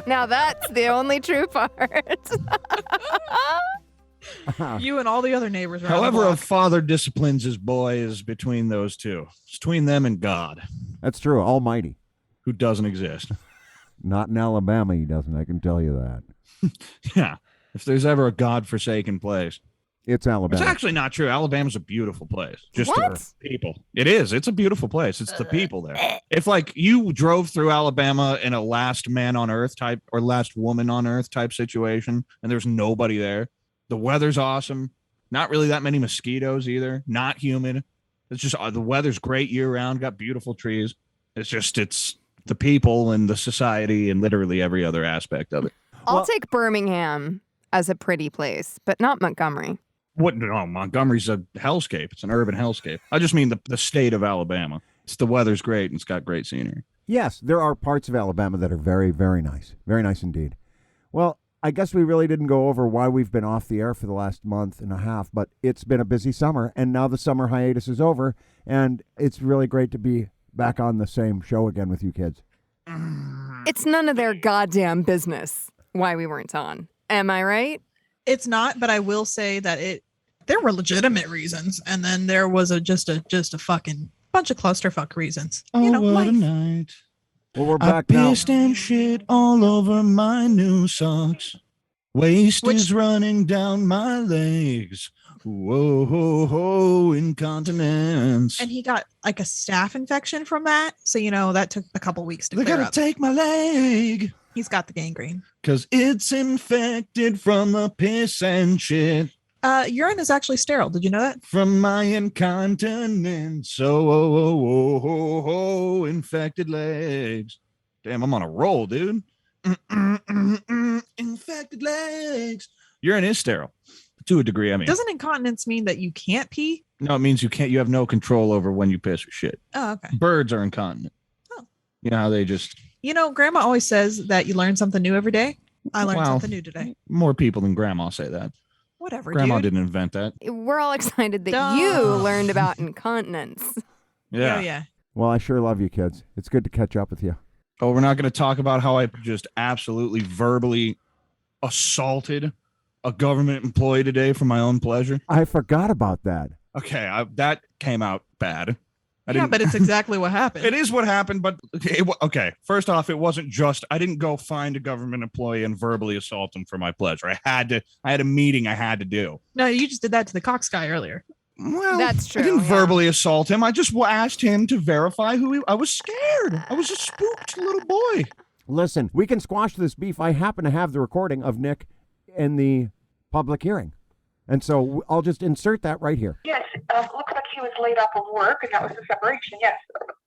Now that's the only true part. You and all the other neighbors around the However, a block. father disciplines his boy is between those two. It's between them and God, That's true. Almighty. who doesn't exist. Not in Alabama, he doesn't. I can tell you that. Yeah. If there's ever a God-forsaken place. It's Alabama. It's actually not true. Alabama's a beautiful place. Just What? for people. It is. It's a beautiful place. It's the people there. If like you drove through Alabama in a last man on earth type or last woman on earth type situation and there's nobody there, the weather's awesome. Not really that many mosquitoes either. Not humid. It's just the weather's great year round. Got beautiful trees. It's the people and the society and literally every other aspect of it. I'll take Birmingham as a pretty place, but not Montgomery. What? No, Montgomery's a hellscape. It's an urban hellscape. I just mean the state of Alabama. The weather's great and it's got great scenery. Yes, there are parts of Alabama that are very, very nice. Very nice indeed. Well, I guess we really didn't go over why we've been off the air for the last month and a half, but it's been a busy summer, and now the summer hiatus is over, and it's really great to be back on the same show again with you kids. It's none of their goddamn business why we weren't on. Am I right? It's not, but I will say that there were legitimate reasons, and then there was just a fucking bunch of clusterfuck reasons. Oh, you know, what a life. night. Well, we're I back now. pissed and shit all over my new socks. Waste is running down my legs. Whoa, ho, ho, incontinence. And he got like a staph infection from that. So, that took a couple weeks to They clear gotta up. take my leg. He's got the gangrene. Because it's infected from the piss and shit. Urine is actually sterile. Did you know that? From my incontinence. Oh, infected legs. Damn, I'm on a roll, dude. Infected legs. Urine is sterile. To a degree, I mean. Doesn't incontinence mean that you can't pee? No, it means you have no control over when you piss or shit. Oh, okay. Birds are incontinent. Oh. You know how they just... Grandma always says that you learn something new every day. I learned something new today. More people than Grandma say that. Whatever, Grandma dude. didn't invent that. We're all excited that Duh. you learned about incontinence. Yeah. Oh, yeah. Well, I sure love you kids. It's good to catch up with you. Oh, we're not going to talk about how I just absolutely verbally assaulted a government employee today for my own pleasure. I forgot about that. Okay, that came out bad. Yeah, but it's exactly what happened. It is what happened, but okay. First off, it wasn't just I didn't go find a government employee and verbally assault him for my pleasure. I had a meeting I had to do. No, you just did that to the Cox guy earlier. Well, That's true. I didn't yeah. verbally assault him. I just asked him to verify who I was scared. I was a spooked little boy. Listen, we can squash this beef. I happen to have the recording of Nick in the public hearing. And so I'll just insert that right here. Yes, looked like he was laid off of work, and that was the separation, yes,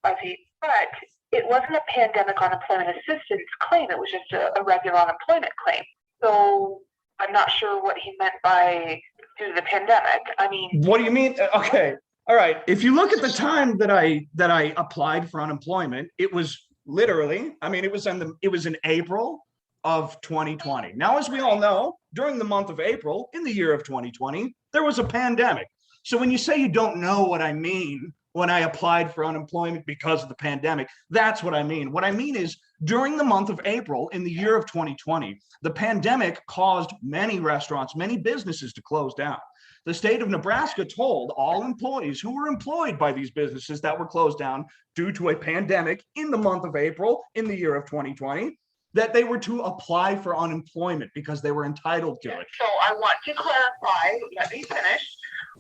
but it wasn't a pandemic unemployment assistance claim. It was just a regular unemployment claim. So I'm not sure what he meant by due to the pandemic. I mean... What do you mean? Okay. All right. If you look at the time that I applied for unemployment, it was literally, it was in April of 2020. Now, as we all know, during the month of April in the year of 2020, there was a pandemic. So when you say you don't know what I mean when I applied for unemployment because of the pandemic, that's what I mean. What I mean is during the month of April in the year of 2020, the pandemic caused many restaurants, many businesses to close down. The state of Nebraska told all employees who were employed by these businesses that were closed down due to a pandemic in the month of April in the year of 2020 that they were to apply for unemployment because they were entitled to it. So I want to clarify, let me finish.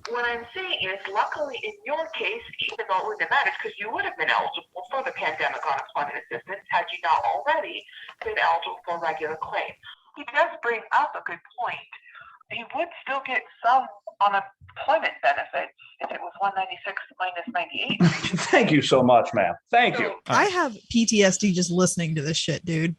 What I'm saying is, luckily in your case, even though it wouldn't have mattered, because you would have been eligible for the pandemic unemployment assistance had you not already been eligible for a regular claim. He does bring up a good point he would still get some unemployment benefits if it was 196 minus 98. Thank you so much, ma'am. Thank you. I have PTSD just listening to this shit, dude.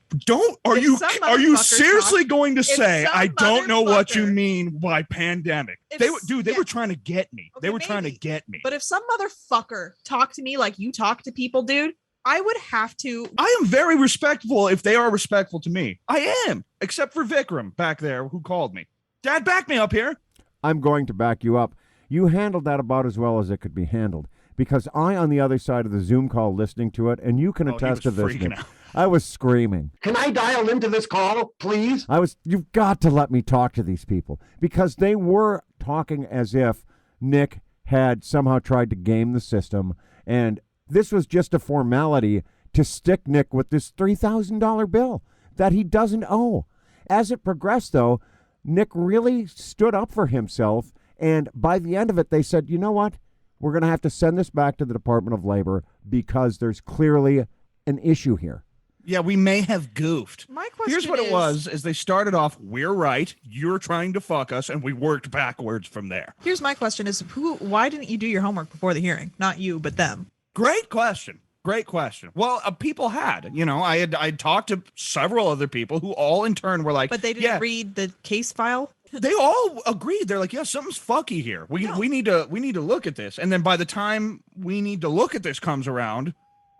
Are you motherfucker seriously going to if say some I don't know what you motherfucker- mean by pandemic? They were trying to get me. They were trying to get me. But if some motherfucker talked to me like you talk to people, dude, I would have to. I am very respectful if they are respectful to me. I am, except for Vikram back there who called me. Dad, back me up here. I'm going to back you up. You handled that about as well as it could be handled. Because I, on the other side of the Zoom call, listening to it, and you can attest to this, Nick, I was screaming. Can I dial into this call, please? You've got to let me talk to these people. Because they were talking as if Nick had somehow tried to game the system, and this was just a formality to stick Nick with this $3,000 bill that he doesn't owe. As it progressed, though, Nick really stood up for himself, and by the end of it, they said, you know what? We're going to have to send this back to the Department of Labor because there's clearly an issue here. Yeah, we may have goofed. My question Here's what it was, is they started off, we're right, you're trying to fuck us, and we worked backwards from there. Here's my question is why didn't you do your homework before the hearing? Not you, but them. Great question. Great question. Well, people had, I talked to several other people who all in turn were like, but they didn't read the case file. They all agreed. They're like, yeah, something's fucky here. We need to look at this. And then by the time we need to look at this comes around,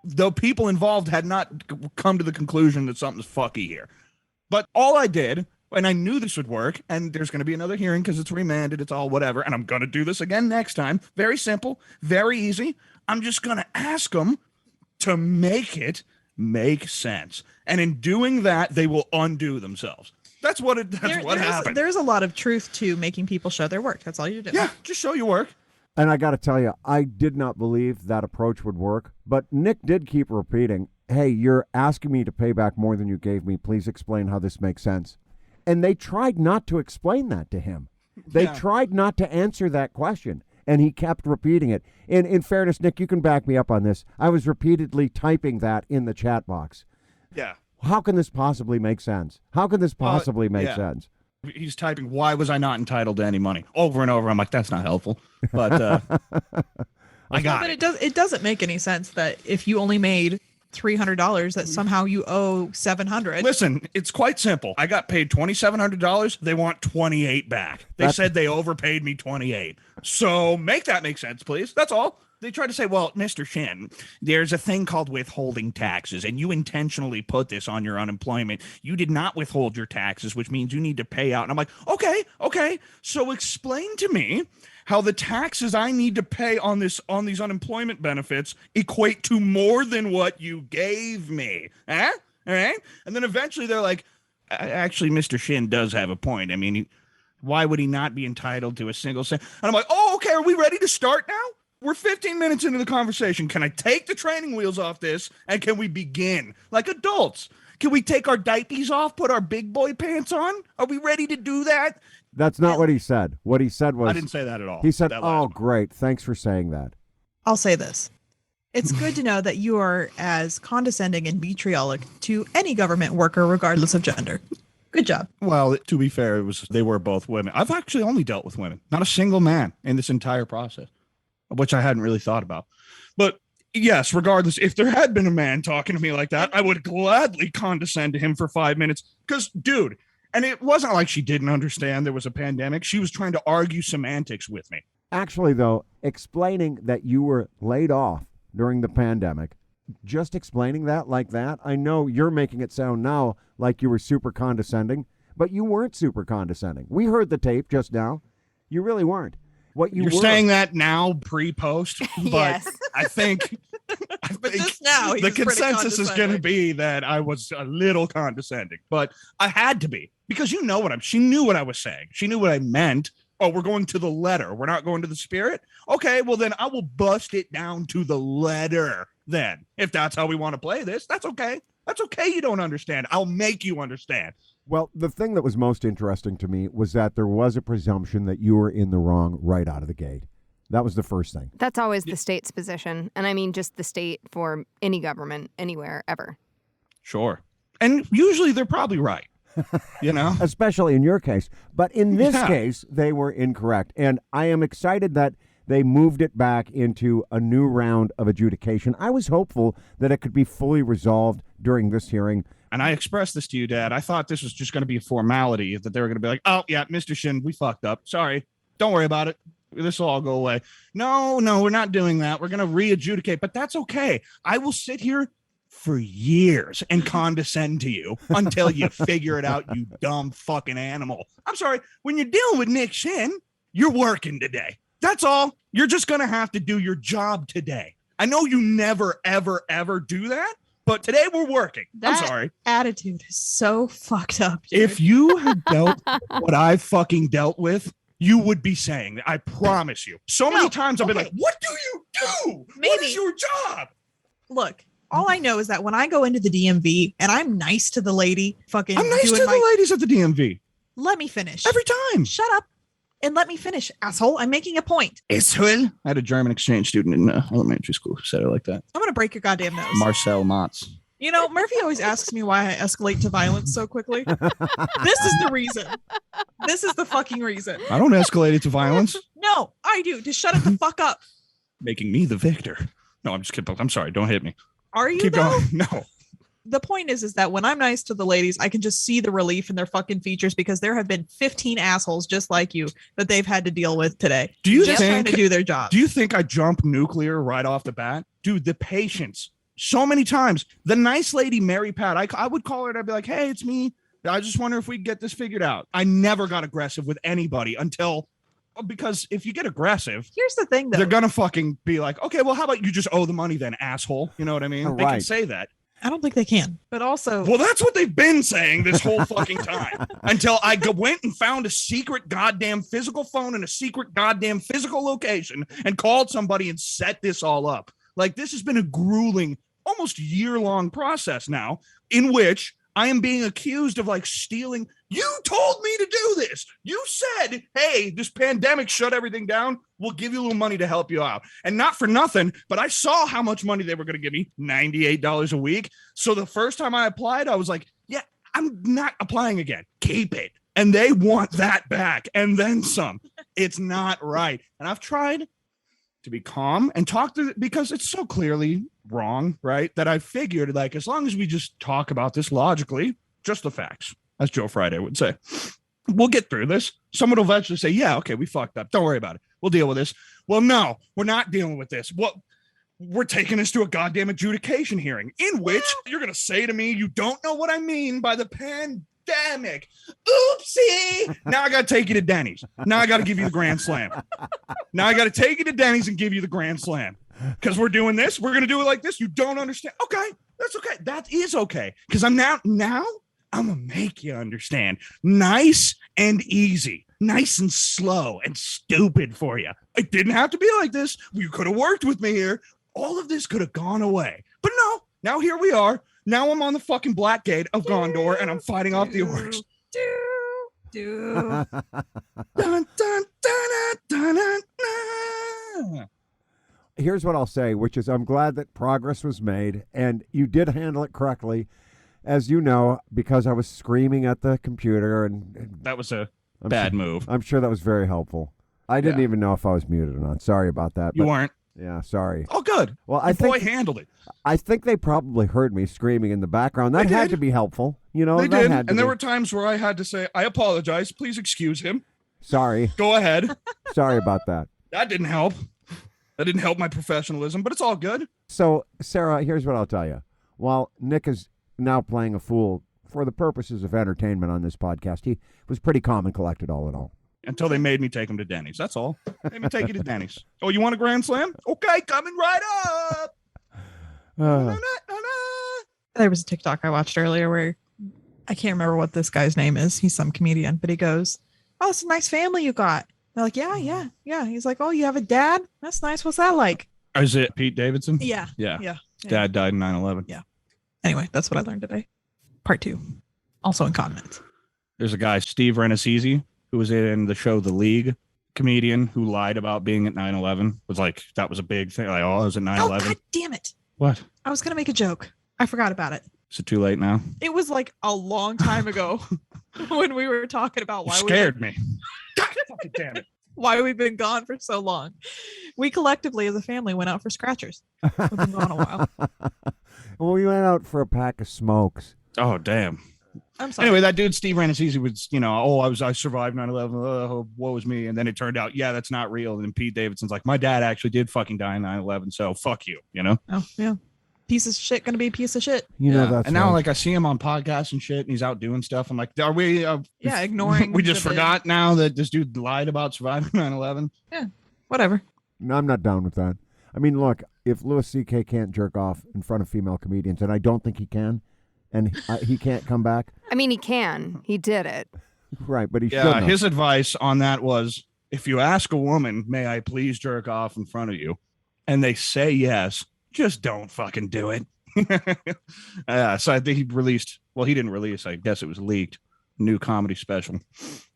the people involved had not come to the conclusion that something's fucky here. But all I did, and I knew this would work, and there's going to be another hearing because it's remanded, it's all whatever, and I'm going to do this again next time. Very simple, very easy. I'm just going to ask them to make it make sense. And in doing that, they will undo themselves. That's what happened. There's a lot of truth to making people show their work. That's all you do. Yeah, just show your work. And I got to tell you, I did not believe that approach would work. But Nick did keep repeating, hey, you're asking me to pay back more than you gave me. Please explain how this makes sense. And they tried not to explain that to him. They tried not to answer that question. And he kept repeating it. In fairness, Nick, you can back me up on this. I was repeatedly typing that in the chat box. Yeah. How can this possibly make sense? How can this possibly make sense? He's typing, why was I not entitled to any money? Over and over. I'm like, that's not helpful. But I got it. But it doesn't make any sense that if you only made $300 that somehow you owe $700. Listen, it's quite simple. I got paid $2,700. They want $28 back. They said they overpaid me $28. So make that make sense, please. That's all. They tried to say, well, Mr. Shin, there's a thing called withholding taxes, and you intentionally put this on your unemployment. You did not withhold your taxes, which means you need to pay out. And I'm like, okay. So explain to me how the taxes I need to pay on these unemployment benefits equate to more than what you gave me. All right? And then eventually they're like, actually, Mr. Shin does have a point. I mean, why would he not be entitled to a single cent? And I'm like, oh, okay, are we ready to start now? We're 15 minutes into the conversation. Can I take the training wheels off this, and can we begin like adults? Can we take our diapers off, put our big boy pants on? Are we ready to do that? That's not what he said. What he said was... I didn't say that at all. He said, oh, great. Thanks for saying that. I'll say this. It's good to know that you are as condescending and vitriolic to any government worker, regardless of gender. Good job. Well, to be fair, they were both women. I've actually only dealt with women, not a single man in this entire process, which I hadn't really thought about. But yes, regardless, if there had been a man talking to me like that, I would gladly condescend to him for 5 minutes. Because, dude, and it wasn't like she didn't understand there was a pandemic. She was trying to argue semantics with me. Actually, though, explaining that you were laid off during the pandemic, just explaining that like that, I know you're making it sound now like you were super condescending, but you weren't super condescending. We heard the tape just now. You really weren't. You're saying that now pre-post, but Yes. I think just now, the consensus is going to be that I was a little condescending, but I had to be because she knew what I was saying. She knew what I meant. Oh, we're going to the letter. We're not going to the spirit. Okay, well then I will bust it down to the letter then. If that's how we want to play this, that's okay. That's okay. You don't understand. I'll make you understand. Well, the thing that was most interesting to me was that there was a presumption that you were in the wrong right out of the gate. That was the first thing. That's always the state's position. And I mean, just the state for any government, anywhere, ever. Sure. And usually they're probably right. You know, especially in your case. But in this Yeah. case, they were incorrect. And I am excited that they moved it back into a new round of adjudication. I was hopeful that it could be fully resolved during this hearing. and I expressed this to you, Dad. I thought this was just going to be a formality, that they were going to be like, oh, yeah, Mr. Shin, we fucked up. Sorry. Don't worry about it. This will all go away. No, we're not doing that. We're going to re-adjudicate, but that's okay. I will sit here for years and condescend to you until you figure it out, you dumb fucking animal. I'm sorry. When you're dealing with Nick Shin, you're working today. That's all. You're just going to have to do your job today. I know you never, ever, ever do that, but today we're working. I'm sorry. Attitude is so fucked up, dude. If you had dealt what I've fucking dealt with, you would be saying that. I promise you. So many times I've been like, what do you do? What is your job? Look, all I know is that when I go into the DMV and I'm nice to the lady, fucking I'm nice to doing the ladies at the DMV. Let me finish. Every time. Shut up and let me finish, asshole. I'm making a point. Asshole. I had a German exchange student in elementary school who said it like that. I'm going to break your goddamn nose. Marcel Motz. You know, Murphy always asks me why I escalate to violence so quickly. This is the reason. This is the fucking reason. I don't escalate it to violence. No, I do. Just shut it the fuck up. Making me the victor. No, I'm just kidding. I'm sorry. Don't hit me. Are you Keep though? going. No. The point is that when I'm nice to the ladies, I can just see the relief in their fucking features because there have been 15 assholes just like you that they've had to deal with today. Do you just think, trying to do their job? Do you think I jump nuclear right off the bat? Dude, the patience. So many times. The nice lady, Mary Pat, I would call her and I'd be like, hey, it's me. I just wonder if we can get this figured out. I never got aggressive with anybody because if you get aggressive, here's the thing, though. They're going to fucking be like, okay, well, how about you just owe the money then, asshole? You know what I mean? They can say that. I don't think they can. But also, well, that's what they've been saying this whole fucking time until I went and found a secret goddamn physical phone in a secret goddamn physical location and called somebody and set this all up. Like, this has been a grueling, almost year-long process now in which I am being accused of like stealing. You told me to do this. You said, hey, this pandemic shut everything down. We'll give you a little money to help you out. And not for nothing, but I saw how much money they were going to give me, $98 a week. So the first time I applied, I was like, yeah, I'm not applying again. Keep it. And they want that back and then some. It's not right. And I've tried to be calm and talk to, because it's so clearly wrong, right? That I figured, like, as long as we just talk about this logically, just the facts, as Joe Friday would say, we'll get through this. Someone will eventually say, yeah, okay, we fucked up. Don't worry about it. We'll deal with this. Well, no, we're not dealing with this. What? We're taking this to a goddamn adjudication hearing in which you're going to say to me, you don't know what I mean by the pandemic. Oopsie. Now I got to take you to Denny's. Now I got to give you the grand slam. Now I got to take you to Denny's and give you the grand slam. Because we're doing this. We're going to do it like this. You don't understand. Okay. That's okay. That is okay. Because I'm now I'm going to make you understand. Nice and easy. Nice and slow and stupid for you. It didn't have to be like this. You could have worked with me here. All of this could have gone away. But no. Now here we are. Now I'm on the fucking black gate of Gondor and I'm fighting off the orcs. Dun, dun, dun, dun, dun, dun. Here's what I'll say, which is I'm glad that progress was made and you did handle it correctly. As you know, because I was screaming at the computer and that was a bad move. I'm sure that was very helpful. I didn't even know if I was muted or not. Sorry about that. You weren't. Yeah, sorry. Oh, good. Well, I think handled it. I think they probably heard me screaming in the background. That had to be helpful. You know, they that did. had to And there be. were times where I had to say, I apologize. Please excuse him. Sorry. Go ahead. Sorry about that. That didn't help. That didn't help my professionalism, but it's all good. So, Sarah, here's what I'll tell you. While Nick is now playing a fool for the purposes of entertainment on this podcast, he was pretty calm and collected all in all. Until they made me take him to Denny's. That's all. Made me take you to Denny's. Oh, you want a grand slam? Okay, coming right up. There was a TikTok I watched earlier where I can't remember what this guy's name is. He's some comedian, but he goes, oh, it's a nice family you got. They're like, yeah. He's like, oh, you have a dad? That's nice. What's that like? Is it Pete Davidson? Yeah. Dad died in 9/11. Yeah. Anyway, that's what I learned today. Part 2. Also incontinence. There's a guy, Steve Renassisi, who was in the show The League, comedian who lied about being at 9/11. Was like, that was a big thing. Like, oh, I was at 9/11. Oh, God damn it. What? I was going to make a joke. I forgot about it. Is it too late now? It was like a long time ago when we were talking about why Scared me. God fucking damn it. Why we've been gone for so long. We collectively as a family went out for scratchers. We've been gone a while. Well, we went out for a pack of smokes. Oh, damn. I'm sorry. Anyway, that dude, Steve Rannazzisi, was, I survived 9/11. Oh, woe was me. And then it turned out, yeah, that's not real. And then Pete Davidson's like, my dad actually did fucking die in 9/11. So fuck you, Oh, yeah. Piece of shit gonna be a piece of shit. That's and now, right. like, I see him on podcasts and shit, and he's out doing stuff. I'm like, are we? Ignoring. We just the bit. forgot now that this dude lied about surviving 9/11. Yeah, whatever. No, I'm not down with that. I mean, look, if Louis C.K. can't jerk off in front of female comedians, and I don't think he can, and he can't come back. I mean, he can. He did it. Right, but he shouldn't have. His advice on that was, if you ask a woman, may I please jerk off in front of you, and they say yes, just don't fucking do it. So I think he didn't release, I guess it was leaked, new comedy special.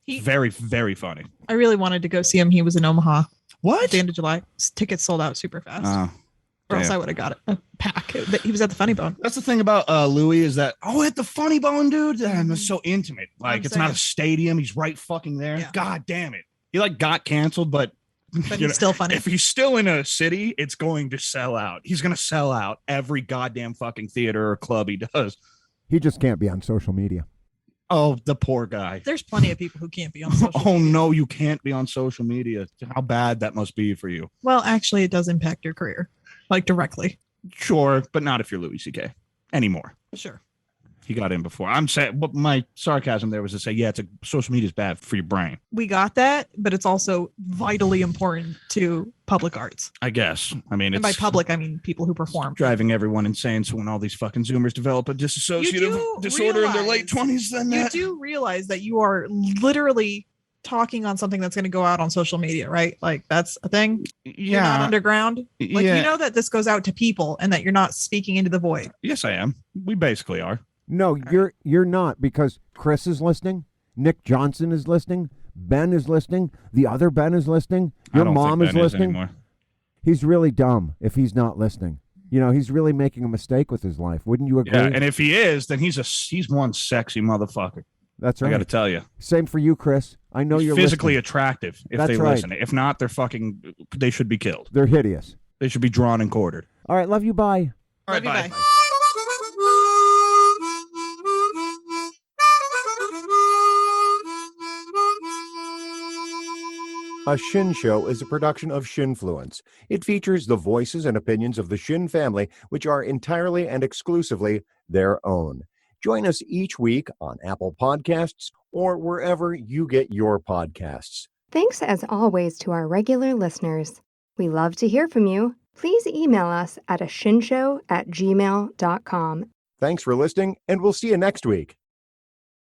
Very, very funny. I really wanted to go see him. He was in Omaha. What? At the end of July. His tickets sold out super fast. Or else I would have got a pack. He was at the Funny Bone. That's the thing about Louis is that, at the Funny Bone, dude, it's so intimate. Like, it's not a stadium. He's right fucking there. Yeah. God damn it. He got canceled, but he's still funny. If he's still in a city, it's going to sell out. He's going to sell out every goddamn fucking theater or club he does. He just can't be on social media. Oh, the poor guy. There's plenty of people who can't be on social media. Oh, no, you can't be on social media. How bad that must be for you. Well, actually, it does impact your career, like directly. Sure, but not if you're Louis C.K. anymore. Sure. He got in before. I'm saying, but my sarcasm there was to say, social media is bad for your brain. We got that, but it's also vitally important to public arts. I guess. I mean, and by public, I mean people who perform. Driving everyone insane. So when all these fucking Zoomers develop a dissociative disorder in their late 20s, then you do realize that you are literally talking on something that's going to go out on social media, right? Like that's a thing. You're not underground. Like you know that this goes out to people and that you're not speaking into the void. Yes, I am. We basically are. No, you're not, because Chris is listening, Nick Johnson is listening, Ben is listening, the other Ben is listening, your mom is listening. He's really dumb if he's not listening. He's really making a mistake with his life. Wouldn't you agree? Yeah, and if he is, then he's one sexy motherfucker. That's right. I got to tell you. Same for you, Chris. I know you're physically listening. Attractive if That's they right. listen. If not, they should be killed. They're hideous. They should be drawn and quartered. All right, love you. Bye. All right, bye. A Shin Show is a production of Shinfluence. It features the voices and opinions of the Shin family, which are entirely and exclusively their own. Join us each week on Apple Podcasts or wherever you get your podcasts. Thanks as always to our regular listeners. We love to hear from you. Please email us at ashinshow@gmail.com. Thanks for listening, and we'll see you next week.